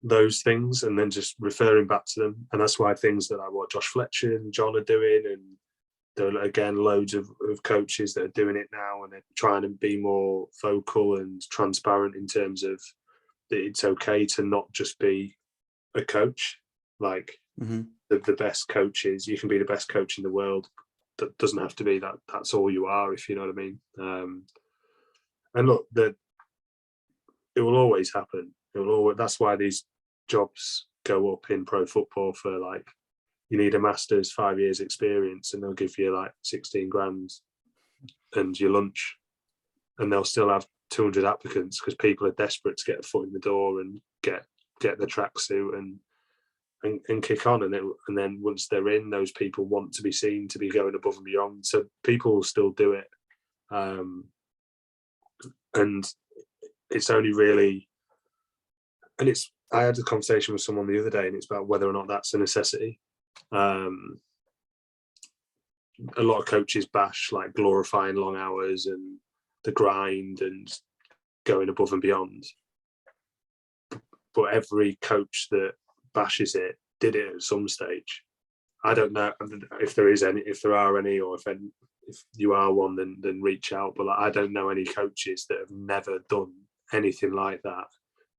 those things and then just referring back to them. And that's why things that like what Josh Fletcher and John are doing, and there are again loads of coaches that are doing it now, and they're trying to be more vocal and transparent in terms of that it's okay to not just be a coach. Like the best coaches, you can be the best coach in the world. That doesn't have to be that's all you are, if you know what I mean. And look, it will always happen. That's why these jobs go up in pro football for like, you need a master's, 5 years experience, and they'll give you like 16 grand and your lunch, and they'll still have 200 applicants because people are desperate to get a foot in the door and get the tracksuit and kick on. And then once they're in, those people want to be seen to be going above and beyond. So people will still do it. And it's only really, and I had a conversation with someone the other day, and it's about whether or not that's a necessity. A lot of coaches bash like glorifying long hours and the grind and going above and beyond, but every coach that bashes it did it at some stage. I don't know if there are any, or if you are one, then reach out. But like, I don't know any coaches that have never done anything like that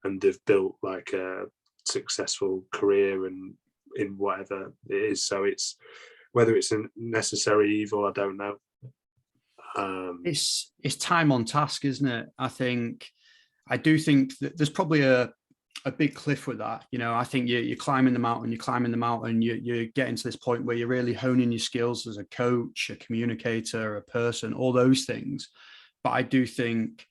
and have built like a successful career and in whatever it is. So it's whether it's a necessary evil, I don't know. It's time on task, isn't it? I do think that there's probably a big cliff with that. I think you're climbing the mountain, you're getting to this point where you're really honing your skills as a coach, a communicator, a person, all those things. But I do think,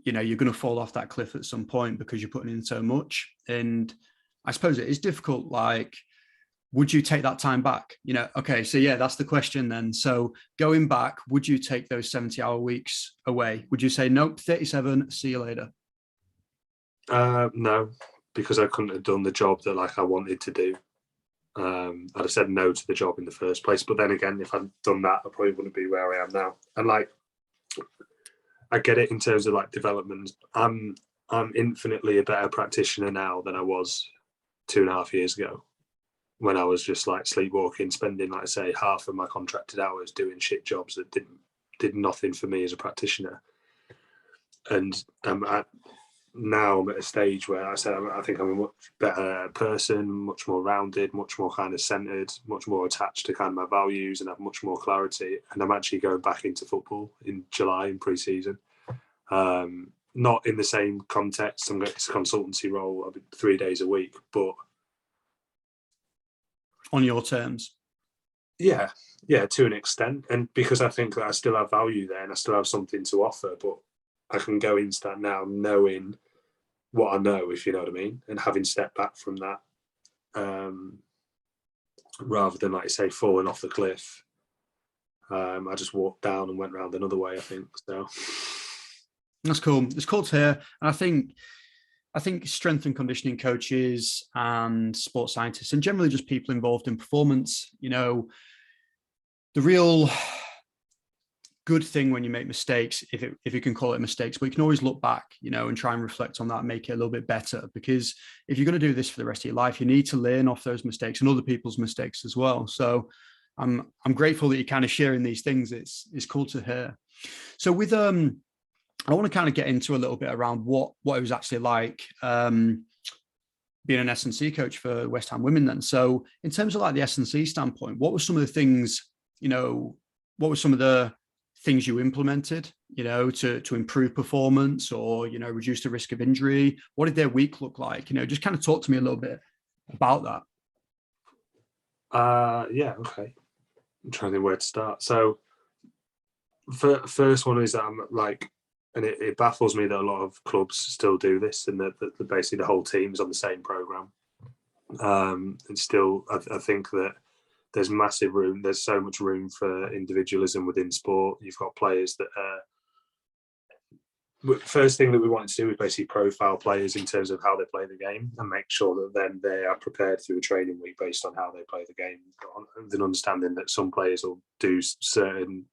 you're going to fall off that cliff at some point because you're putting in so much. And I suppose it is difficult. Like, would you take that time back? Okay, so yeah, that's the question then. So going back, would you take those 70-hour weeks away? Would you say, nope, 37, see you later? No, because I couldn't have done the job that I wanted to do. I'd have said no to the job in the first place. But then again, if I'd done that, I probably wouldn't be where I am now. And I get it in terms of development. I'm infinitely a better practitioner now than I was 2.5 years ago, when I was just sleepwalking, spending say half of my contracted hours doing shit jobs that did nothing for me as a practitioner. And now I'm at a stage where I think I'm a much better person, much more rounded, much more kind of centered, much more attached to kind of my values, and have much more clarity. And I'm actually going back into football in July in pre-season. Not in the same context. I'm going to a consultancy role. I'll be 3 days a week, but on your terms. Yeah, to an extent. And because I think that I still have value there and I still have something to offer, but I can go into that now knowing what I know, if you know what I mean, and having stepped back from that, rather than say falling off the cliff. I just walked down and went round another way, I think. So that's cool. It's cool to hear. And I think strength and conditioning coaches and sports scientists, and generally just people involved in performance, the real good thing when you make mistakes, if you can call it mistakes, but you can always look back, and try and reflect on that and make it a little bit better. Because if you're going to do this for the rest of your life, you need to learn off those mistakes and other people's mistakes as well. So I'm grateful that you're kind of sharing these things. It's cool to hear. So with I want to kind of get into a little bit around what it was actually like being an S&C coach for West Ham women then. So in terms of the S&C standpoint, what were some of the things, what were some of the things you implemented, to improve performance or, reduce the risk of injury? What did their week look like? Just kind of talk to me a little bit about that. Yeah, okay. I'm trying to think where to start. So first one is that I'm and it baffles me that a lot of clubs still do this, and that basically the whole team is on the same program. And still, I think that there's massive room. There's so much room for individualism within sport. You've got players that first thing that we wanted to do was basically profile players in terms of how they play the game and make sure that then they are prepared through a training week based on how they play the game, with an understanding that some players will do certain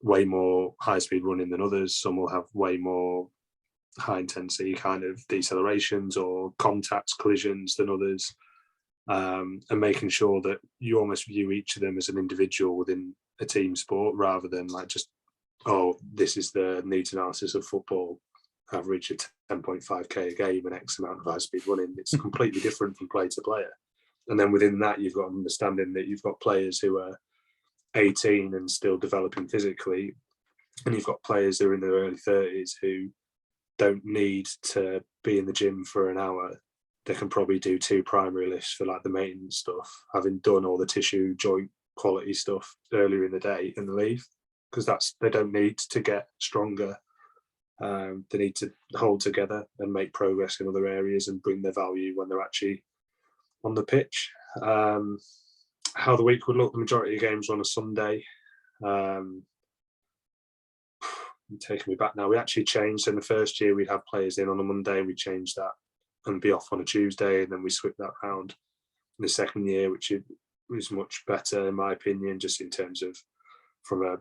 way more high-speed running than others. Some will have way more high-intensity kind of decelerations or contacts, collisions than others, and making sure that you almost view each of them as an individual within a team sport, rather than just, oh, this is the needs analysis of football, average of 10.5k a game and X amount of high-speed running. It's completely different from player to player. And then within that, you've got an understanding that you've got players who are 18 and still developing physically, and you've got players who are in their early 30s who don't need to be in the gym for an hour. They can probably do 2 primary lifts for the maintenance stuff, having done all the tissue joint quality stuff earlier in the day, and leave, because they don't need to get stronger. They need to hold together and make progress in other areas and bring their value when they're actually on the pitch. How the week would look, the majority of games on a Sunday. You're taking me back now. We actually changed. In the first year, we'd have players in on a Monday. We changed that and be off on a Tuesday, and then we switched that round. In the second year, which was much better in my opinion, just in terms of from a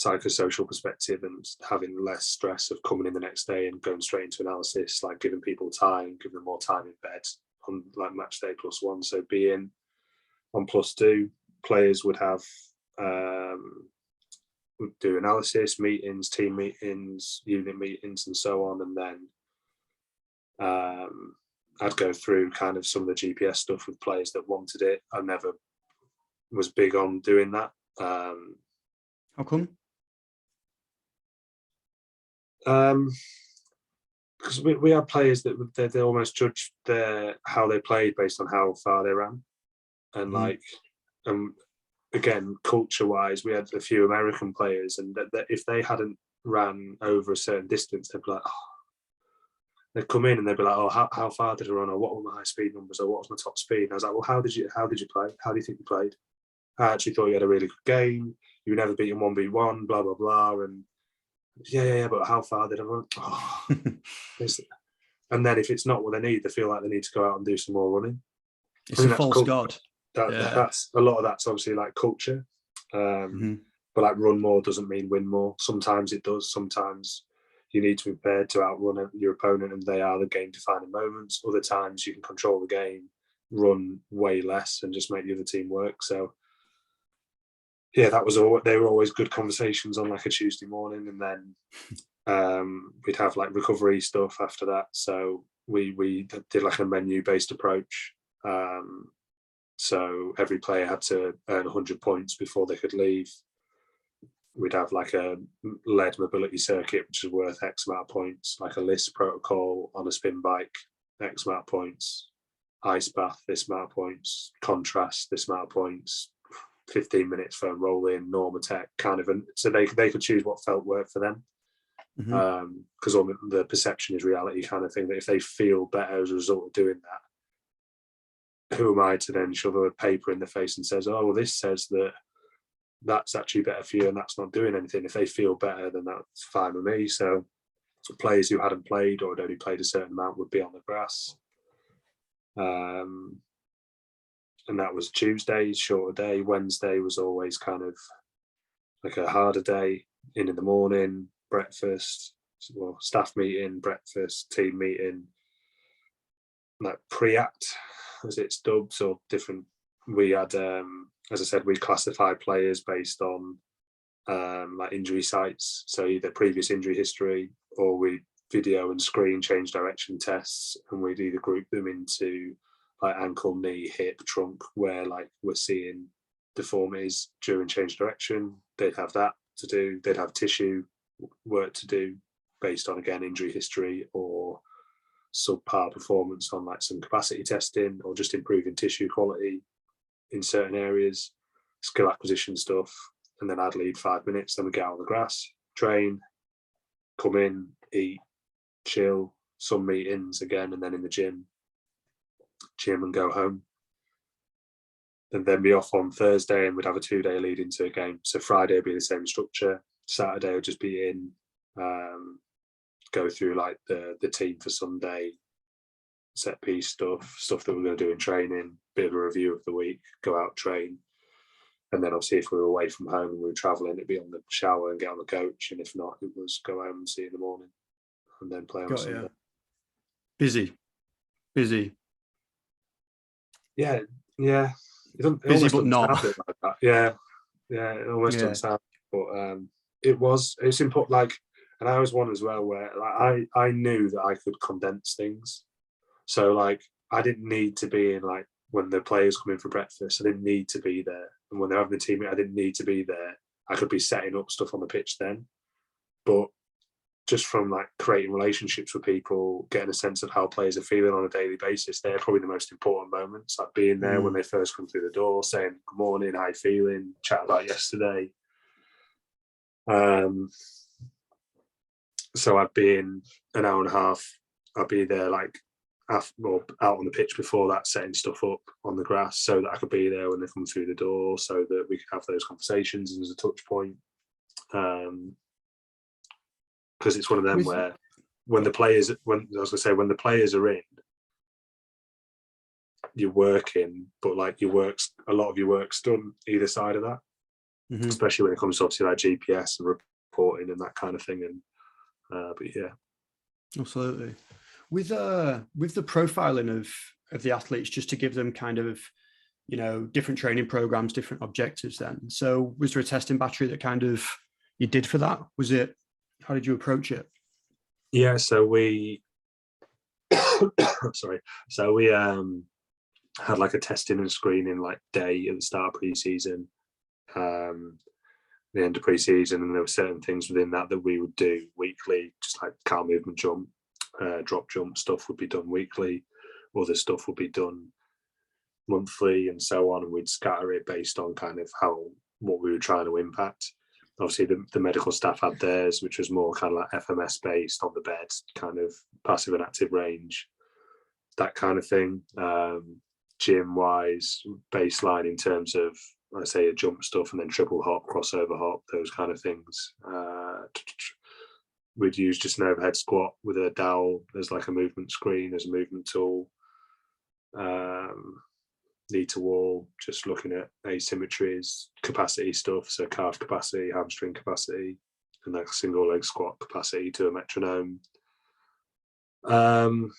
psychosocial perspective, and having less stress of coming in the next day and going straight into analysis, giving people time, giving them more time in bed on match day +1. So being on +2, players would have would do analysis meetings, team meetings, unit meetings, and so on. And then I'd go through kind of some of the GPS stuff with players that wanted it. I never was big on doing that. How come? Because we had players that they almost judged how they played based on how far they ran, and again, culture-wise, we had a few American players, and that if they hadn't ran over a certain distance, they'd be like, oh, they'd come in and they'd be like, oh, how far did I run, or what were my high speed numbers, or what was my top speed? And I was like, well, how did you play? How do you think you played? I actually thought you had a really good game. You were never beaten 1v1, blah blah blah, and yeah, but how far did I run? Oh. And then if it's not what they need, they feel like they need to go out and do some more running. It's a false god. That's a lot of that's obviously like culture. But like run more doesn't mean win more. Sometimes it does. Sometimes you need to be prepared to outrun your opponent, and they are the game-defining moments. Other times you can control the game, run way less, and just make the other team work. So yeah, they were always good conversations on like a Tuesday morning, and then we'd have like recovery stuff after that. So we did like a menu-based approach. So every player had to earn 100 points before they could leave. We'd have like a lead mobility circuit, which is worth X amount of points, like a list protocol on a spin bike, X amount of points, ice bath, this amount of points, contrast, this amount of points, 15 minutes for roll in, Normatec, kind of. And so they could choose what felt work for them. Because all the perception is reality kind of thing, that if they feel better as a result of doing that, who am I to then shove a paper in the face and says, oh, well, this says that's actually better for you and that's not doing anything. If they feel better, then that's fine with me. So players who hadn't played or had only played a certain amount would be on the grass. And that was Tuesdays, shorter day. Wednesday was always kind of like a harder day, in the morning, breakfast, well, staff meeting, breakfast, team meeting, like pre-act, as it's dubbed, or different. We had, as I said, we classified players based on like injury sites, so either previous injury history, or we video and screen change direction tests, and we'd either group them into like ankle, knee, hip, trunk, where like we're seeing deformities during change direction. They'd have that to do. They'd have tissue work to do based on, again, injury history or subpar performance on like some capacity testing, or just improving tissue quality in certain areas, skill acquisition stuff. And then I'd lead 5 minutes, then we get out on the grass, train, come in, eat, chill, some meetings again, and then in the gym and go home. And then be off on Thursday, and we'd have a 2-day lead into a game. So Friday would be the same structure. Saturday would just be in, go through like the team for Sunday, set piece stuff that we're going to do in training, bit of a review of the week, go out, train. And then obviously if we were away from home and we were travelling, it'd be on the shower and get on the coach. And if not, it was go home and see you in the morning and then play on Sunday. Busy. Yeah. Busy but not. Like that. Yeah, it almost doesn't sound. But it's important. Like, and I was one as well where like I knew that I could condense things. So like I didn't need to be in, like, when the players come in for breakfast, I didn't need to be there. And when they're having the team meeting, I didn't need to be there. I could be setting up stuff on the pitch then. But just from like creating relationships with people, getting a sense of how players are feeling on a daily basis, they're probably the most important moments. Like being there when they first come through the door, saying good morning, how you feeling, chat about yesterday. So I'd be in an hour and a half. I'd be there like out on the pitch before that, setting stuff up on the grass, so that I could be there when they come through the door, so that we could have those conversations as a touch point. Because it's one of them where when the players are in, you're working, but like a lot of your work's done either side of that, especially when it comes to obviously like GPS and reporting and that kind of thing. And but yeah, absolutely. With the profiling of the athletes, just to give them kind of, different training programs, different objectives then. So was there a testing battery that kind of you did for that? How did you approach it? Yeah, so we had like a testing and screening like day at the start of pre-season, the end of pre-season, and there were certain things within that we would do weekly, just like car movement jump, drop jump stuff would be done weekly, other stuff would be done monthly, and so on, and we'd scatter it based on kind of what we were trying to impact. Obviously the medical staff had theirs, which was more kind of like FMS based on the bed, kind of passive and active range, that kind of thing. Gym wise, baseline in terms of, I say, a jump stuff, and then triple hop, crossover hop, those kind of things. We'd use just an overhead squat with a dowel as like a movement screen, as a movement tool. Knee to wall, just looking at asymmetries, capacity stuff, so calf capacity, hamstring capacity, and like single leg squat capacity to a metronome. And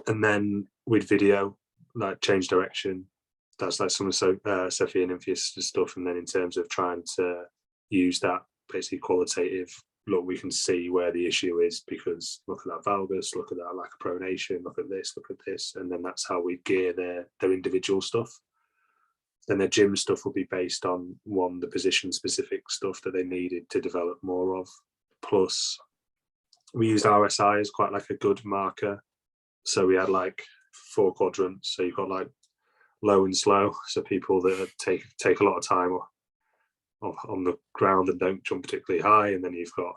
then we'd video, like change direction. That's like some of Sophie and Infius stuff. And then in terms of trying to use that basically qualitative look, we can see where the issue is, because look at that valgus, look at that lack of pronation, look at this, and then that's how we gear their individual stuff. Then their gym stuff will be based on the position specific stuff that they needed to develop more of. Plus, we used RSI as quite like a good marker. So we had like 4 quadrants. So you've got like low and slow. So people that take a lot of time on the ground and don't jump particularly high. And then you've got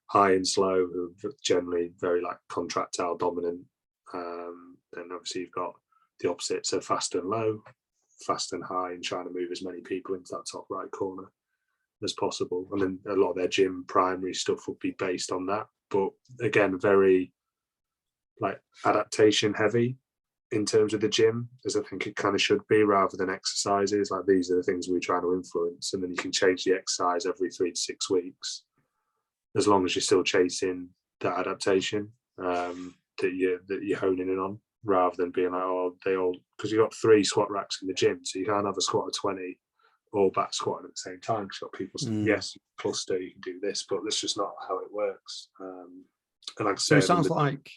high and slow, who are generally very like contractile dominant. And obviously you've got the opposite, so fast and low, fast and high, and trying to move as many people into that top right corner as possible. And then a lot of their gym primary stuff would be based on that. But again, very like adaptation heavy in terms of the gym, as I think it kind of should be, rather than exercises. Like, these are the things we're trying to influence, and then you can change the exercise every 3 to 6 weeks, as long as you're still chasing that adaptation that you're honing in on, rather than being like, oh, they all, because you've got 3 squat racks in the gym, so you can't have a squat of 20 all back squatting at the same time. Because you've got people saying, yes, cluster, you can do this, but that's just not how it works. And like I So said, it sounds like,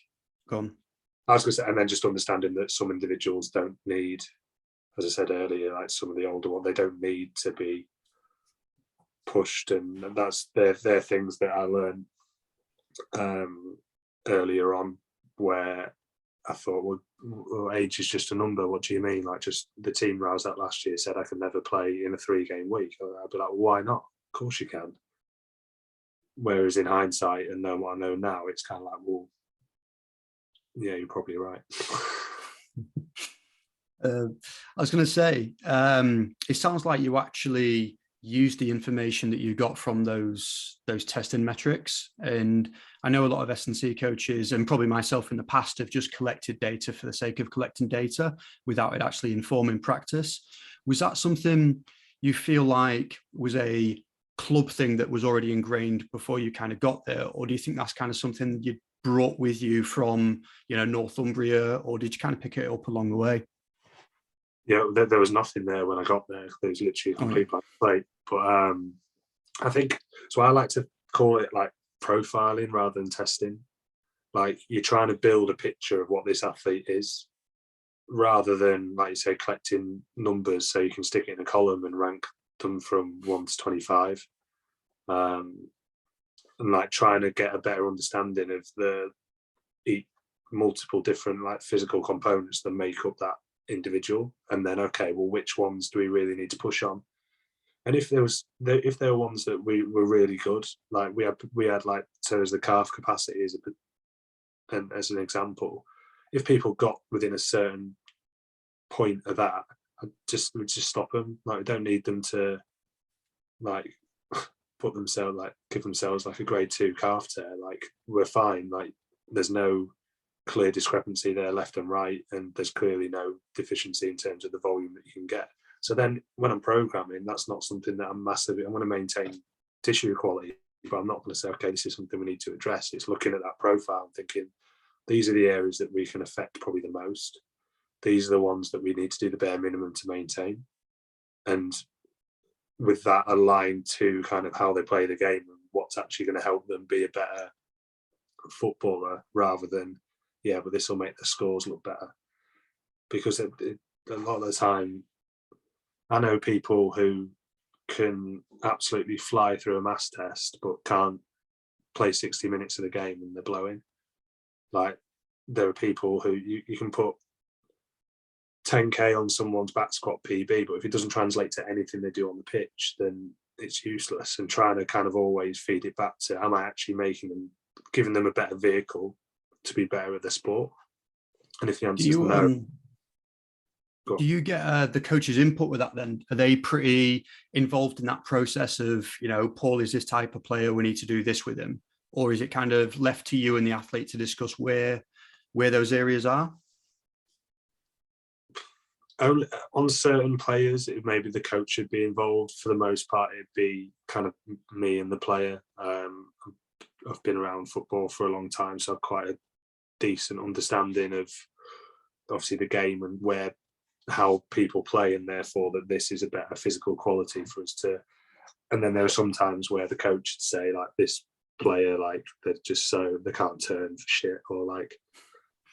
go on. I was going to say, and then just understanding that some individuals don't need, as I said earlier, like some of the older ones, they don't need to be pushed, and they're things that I learned earlier on, where I thought, well, age is just a number. What do you mean? Like, just the team I was at last year said I could never play in a 3-game week. I'd be like, well, why not? Of course you can. Whereas in hindsight, and knowing what I know now, it's kind of like, well, yeah, you're probably right. I was going to say, it sounds like you actually used the information that you got from those testing metrics. And I know a lot of S&C coaches, and probably myself in the past, have just collected data for the sake of collecting data without it actually informing practice. Was that something you feel like was a club thing that was already ingrained before you kind of got there? Or do you think that's kind of something you brought with you from, Northumbria, or did you kind of pick it up along the way? Yeah, there was nothing there when I got there. There was literally a complete blank slate. But I think, so I like to call it like profiling rather than testing. Like, you're trying to build a picture of what this athlete is, rather than, like you say, collecting numbers so you can stick it in a column and rank them from 1 to 25. And like trying to get a better understanding of the multiple different like physical components that make up that individual, and then, okay, well, which ones do we really need to push on? And if there were ones that we were really good, like we had like, so as the calf capacity as an example, if people got within a certain point of that, we'd just stop them. Like, we don't need them to like give themselves like a grade 2 calf tear. Like, we're fine. Like, there's no clear discrepancy there left and right, and there's clearly no deficiency in terms of the volume that you can get. So then when I'm programming, that's not something that I'm going to maintain tissue quality, but I'm not going to say, okay, this is something we need to address. It's looking at that profile and thinking, these are the areas that we can affect probably the most. These are the ones that we need to do the bare minimum to maintain. And with that aligned to kind of how they play the game and what's actually going to help them be a better footballer, rather than, yeah, but this will make the scores look better. because a lot of the time, I know people who can absolutely fly through a maths test, but can't play 60 minutes of the game and they're blowing. Like, there are people who you can put 10K on someone's back squat PB, but if it doesn't translate to anything they do on the pitch, then it's useless. And trying to kind of always feed it back to, am I actually making them, giving them a better vehicle to be better at the sport? And if the Do answer is you no, do you get the coach's input with that then? Are they pretty involved in that process of, Paul is this type of player, we need to do this with him? Or is it kind of left to you and the athlete to discuss where those areas are? only on certain players, maybe the coach should be involved. For the most part, it'd be kind of me and the player. I've been around football for a long time, so I've quite a decent understanding of obviously the game and how people play, and therefore that this is a better physical quality for us to. And then there are some times where the coach would say, like, this player, like, they're just so they can't turn for shit, or like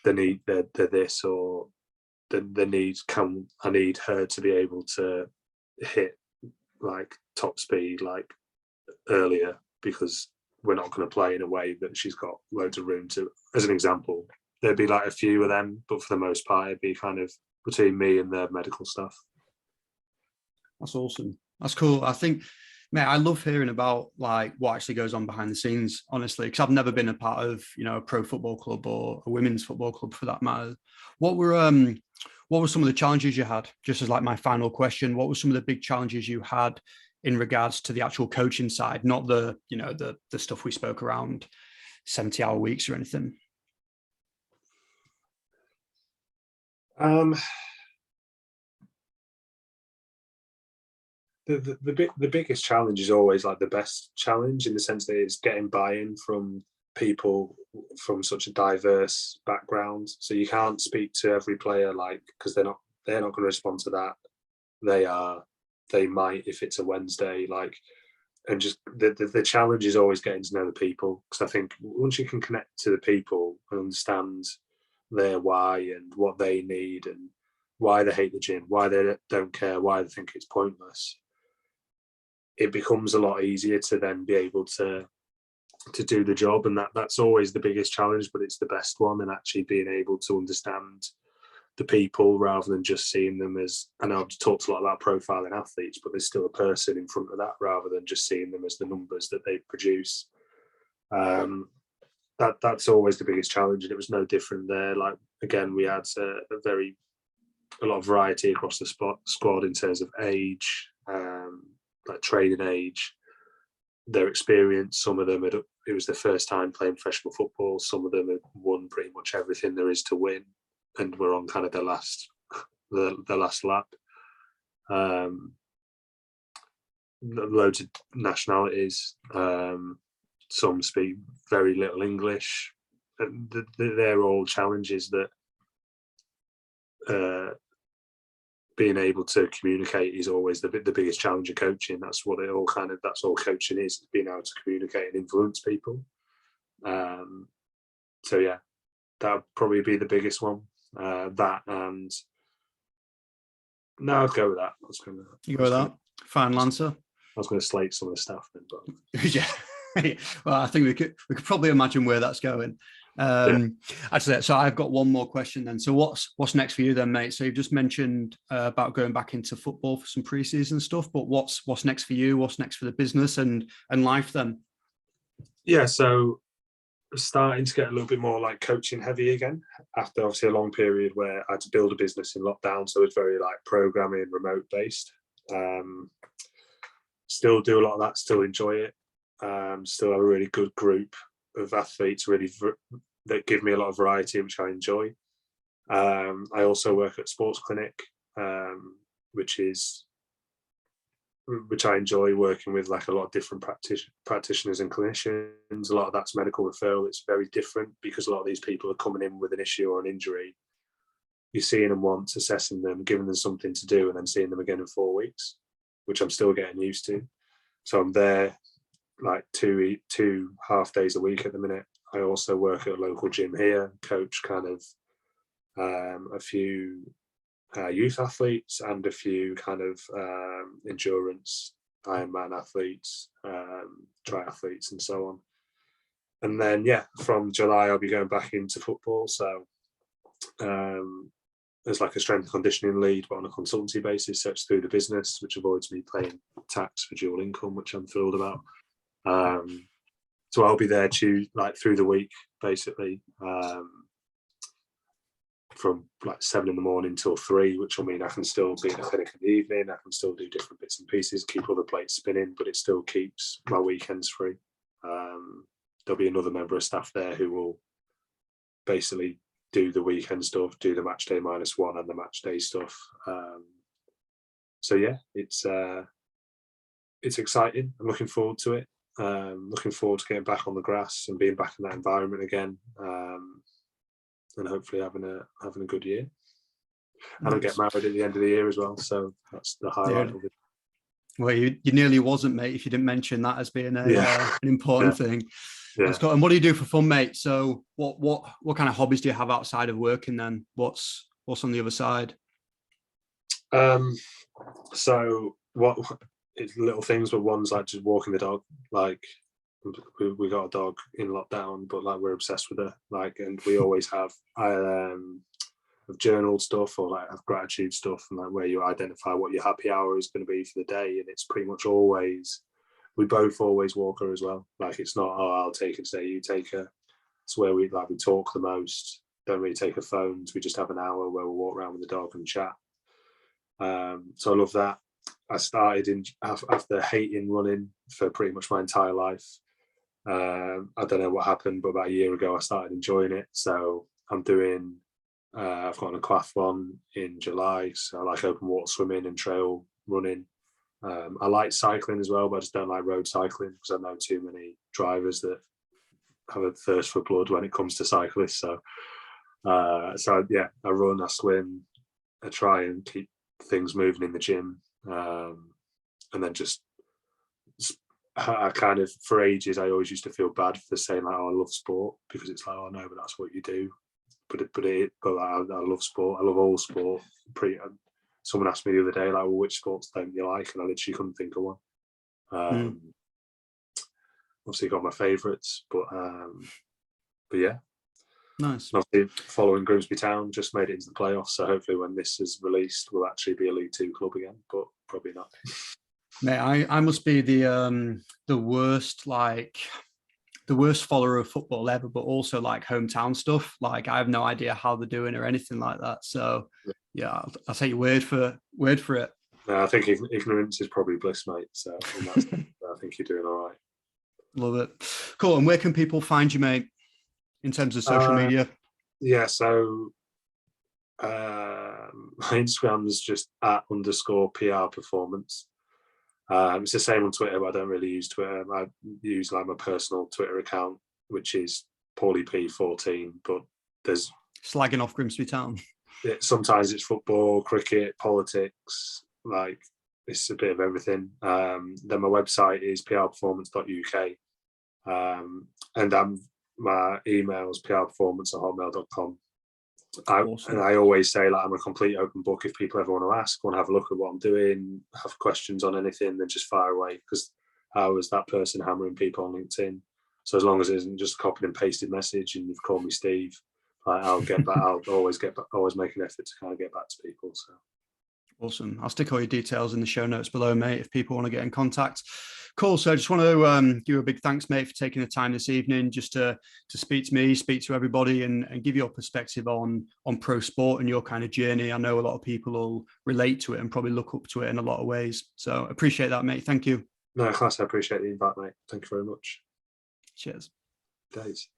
they're this, or I need her to be able to hit like top speed like earlier, because we're not going to play in a way that she's got loads of room to. As an example, there'd be like a few of them, but for the most part, it'd be kind of between me and the medical stuff. That's awesome. That's cool. I think, mate, I love hearing about like what actually goes on behind the scenes, honestly, because I've never been a part of, a pro football club or a women's football club for that matter. What were some of the challenges you had? Just as like my final question, what were some of the big challenges you had in regards to the actual coaching side, not the, the stuff we spoke around 70-hour weeks or anything? The biggest challenge is always like the best challenge, in the sense that it's getting buy-in from people from such a diverse background. So you can't speak to every player, like, because they're not going to respond to that. They might if it's a Wednesday, like. And just the challenge is always getting to know the people, because I think once you can connect to the people and understand their why and what they need and why they hate the gym, why they don't care, why they think it's pointless, it becomes a lot easier to then be able to do the job. And that's always the biggest challenge, but it's the best one. And actually being able to understand the people rather than just seeing them as, I know I've talked a lot about profiling athletes, but there's still a person in front of that, rather than just seeing them as the numbers that they produce. That's always the biggest challenge, and it was no different there. Like, again, we had a lot of variety across the squad in terms of age, like training age, their experience. Some of them it was their first time playing professional football. Some of them had won pretty much everything there is to win, and were on kind of the last lap. Loads of nationalities. Some speak very little English. They're all challenges that being able to communicate is always the biggest challenge of coaching. That's all coaching is, being able to communicate and influence people. So yeah, that would probably be the biggest one. That, and no, I'd go with that. You go with that? Final answer? I was going to slate some of the stuff then, but yeah. Well, I think we could probably imagine where that's going. Actually, so I've got one more question then. So what's next for you then, mate? So you've just mentioned about going back into football for some preseason stuff, but what's next for you? What's next for the business and life then? Yeah, so starting to get a little bit more like coaching heavy again, after obviously a long period where I had to build a business in lockdown. So it's very like programming, remote based. Still do a lot of that, still enjoy it. Still have a really good group of athletes that give me a lot of variety, which I enjoy. I also work at Sports Clinic, which I enjoy, working with like a lot of different practitioners and clinicians. A lot of that's medical referral. It's very different because a lot of these people are coming in with an issue or an injury. You're seeing them once, assessing them, giving them something to do, and then seeing them again in 4 weeks, which I'm still getting used to. So I'm there like two half days a week at the minute. I also work at a local gym here, coach kind of a few youth athletes and a few kind of endurance Ironman athletes, triathletes, and so on. And then, yeah, from July, I'll be going back into football. So there's like a strength and conditioning lead, but on a consultancy basis, so it's through the business, which avoids me paying tax for dual income, which I'm thrilled about. So I'll be there through the week, basically, from like 7 a.m. till 3, which will mean I can still be in a clinic in the evening. I can still do different bits and pieces, keep all the plates spinning, but it still keeps my weekends free. There'll be another member of staff there who will basically do the weekend stuff, do the match day -1 and the match day stuff. So yeah, it's exciting. I'm looking forward to it. Looking forward to getting back on the grass and being back in that environment again, and hopefully having a good year. And I get married at the end of the year as well, so that's the highlight of it. Well, you nearly wasn't, mate, if you didn't mention that as being an important thing. Yeah. That's cool. And what do you do for fun, mate? So what kind of hobbies do you have outside of working then? What's on the other side? So what it's little things, but one's like just walking the dog. Like we got a dog in lockdown, but like we're obsessed with her. Like, and we always have. I've journaled stuff, or like have gratitude stuff, and like where you identify what your happy hour is going to be for the day, and it's pretty much always. We both always walk her as well. Like it's not, oh, I'll take her today, you take her. It's where we talk the most. Don't really take her phones. We just have an hour where we'll walk around with the dog and chat. So I love that. I started after hating running for pretty much my entire life. I don't know what happened, but about a year ago I started enjoying it. So I'm doing. I've got an aquathlon in July. So I like open water swimming and trail running. I like cycling as well, but I just don't like road cycling because I know too many drivers that have a thirst for blood when it comes to cyclists. So yeah, I run, I swim, I try and keep things moving in the gym, and then I kind of, for ages, I always used to feel bad for saying like, oh, I love sport, because it's like, oh no, but that's what you do. But I love sport. I love all sport. Someone asked me the other day, like, well, which sports don't you like? And I literally couldn't think of one. Obviously got my favourites, but yeah. Nice. And obviously following Grimsby Town, just made it into the playoffs. So hopefully when this is released, we'll actually be a League Two club again, but probably not. Mate, I must be the worst follower of football ever, but also like hometown stuff. Like I have no idea how they're doing or anything like that. So yeah, I'll take your word for it. No, I think ignorance is probably bliss, mate. So I think you're doing all right. Love it. Cool. And where can people find you, mate, in terms of social media? Yeah, so my Instagram's just @_PR performance. It's the same on Twitter, but I don't really use Twitter. I use like my personal Twitter account, which is PaulieP14. But there's slagging off Grimsby Town. Sometimes it's football, cricket, politics. Like it's a bit of everything. Then my website is prperformance.uk, and my email is prperformance@hotmail.com. Awesome. And I always say, like, I'm a complete open book. If people ever want to ask, want to have a look at what I'm doing, have questions on anything, then just fire away, because I was that person hammering people on LinkedIn. So as long as it isn't just a copied and pasted message and you've called me Steve, I'll get back. I'll always get back, always make an effort to kind of get back to people. So awesome. I'll stick all your details in the show notes below, mate, if people want to get in contact. Cool. So I just want to give you a big thanks, mate, for taking the time this evening just to speak to me, speak to everybody, and give your perspective on pro sport and your kind of journey. I know a lot of people will relate to it and probably look up to it in a lot of ways. So appreciate that, mate. Thank you. No, class. I appreciate the invite, mate. Thank you very much. Cheers. Days.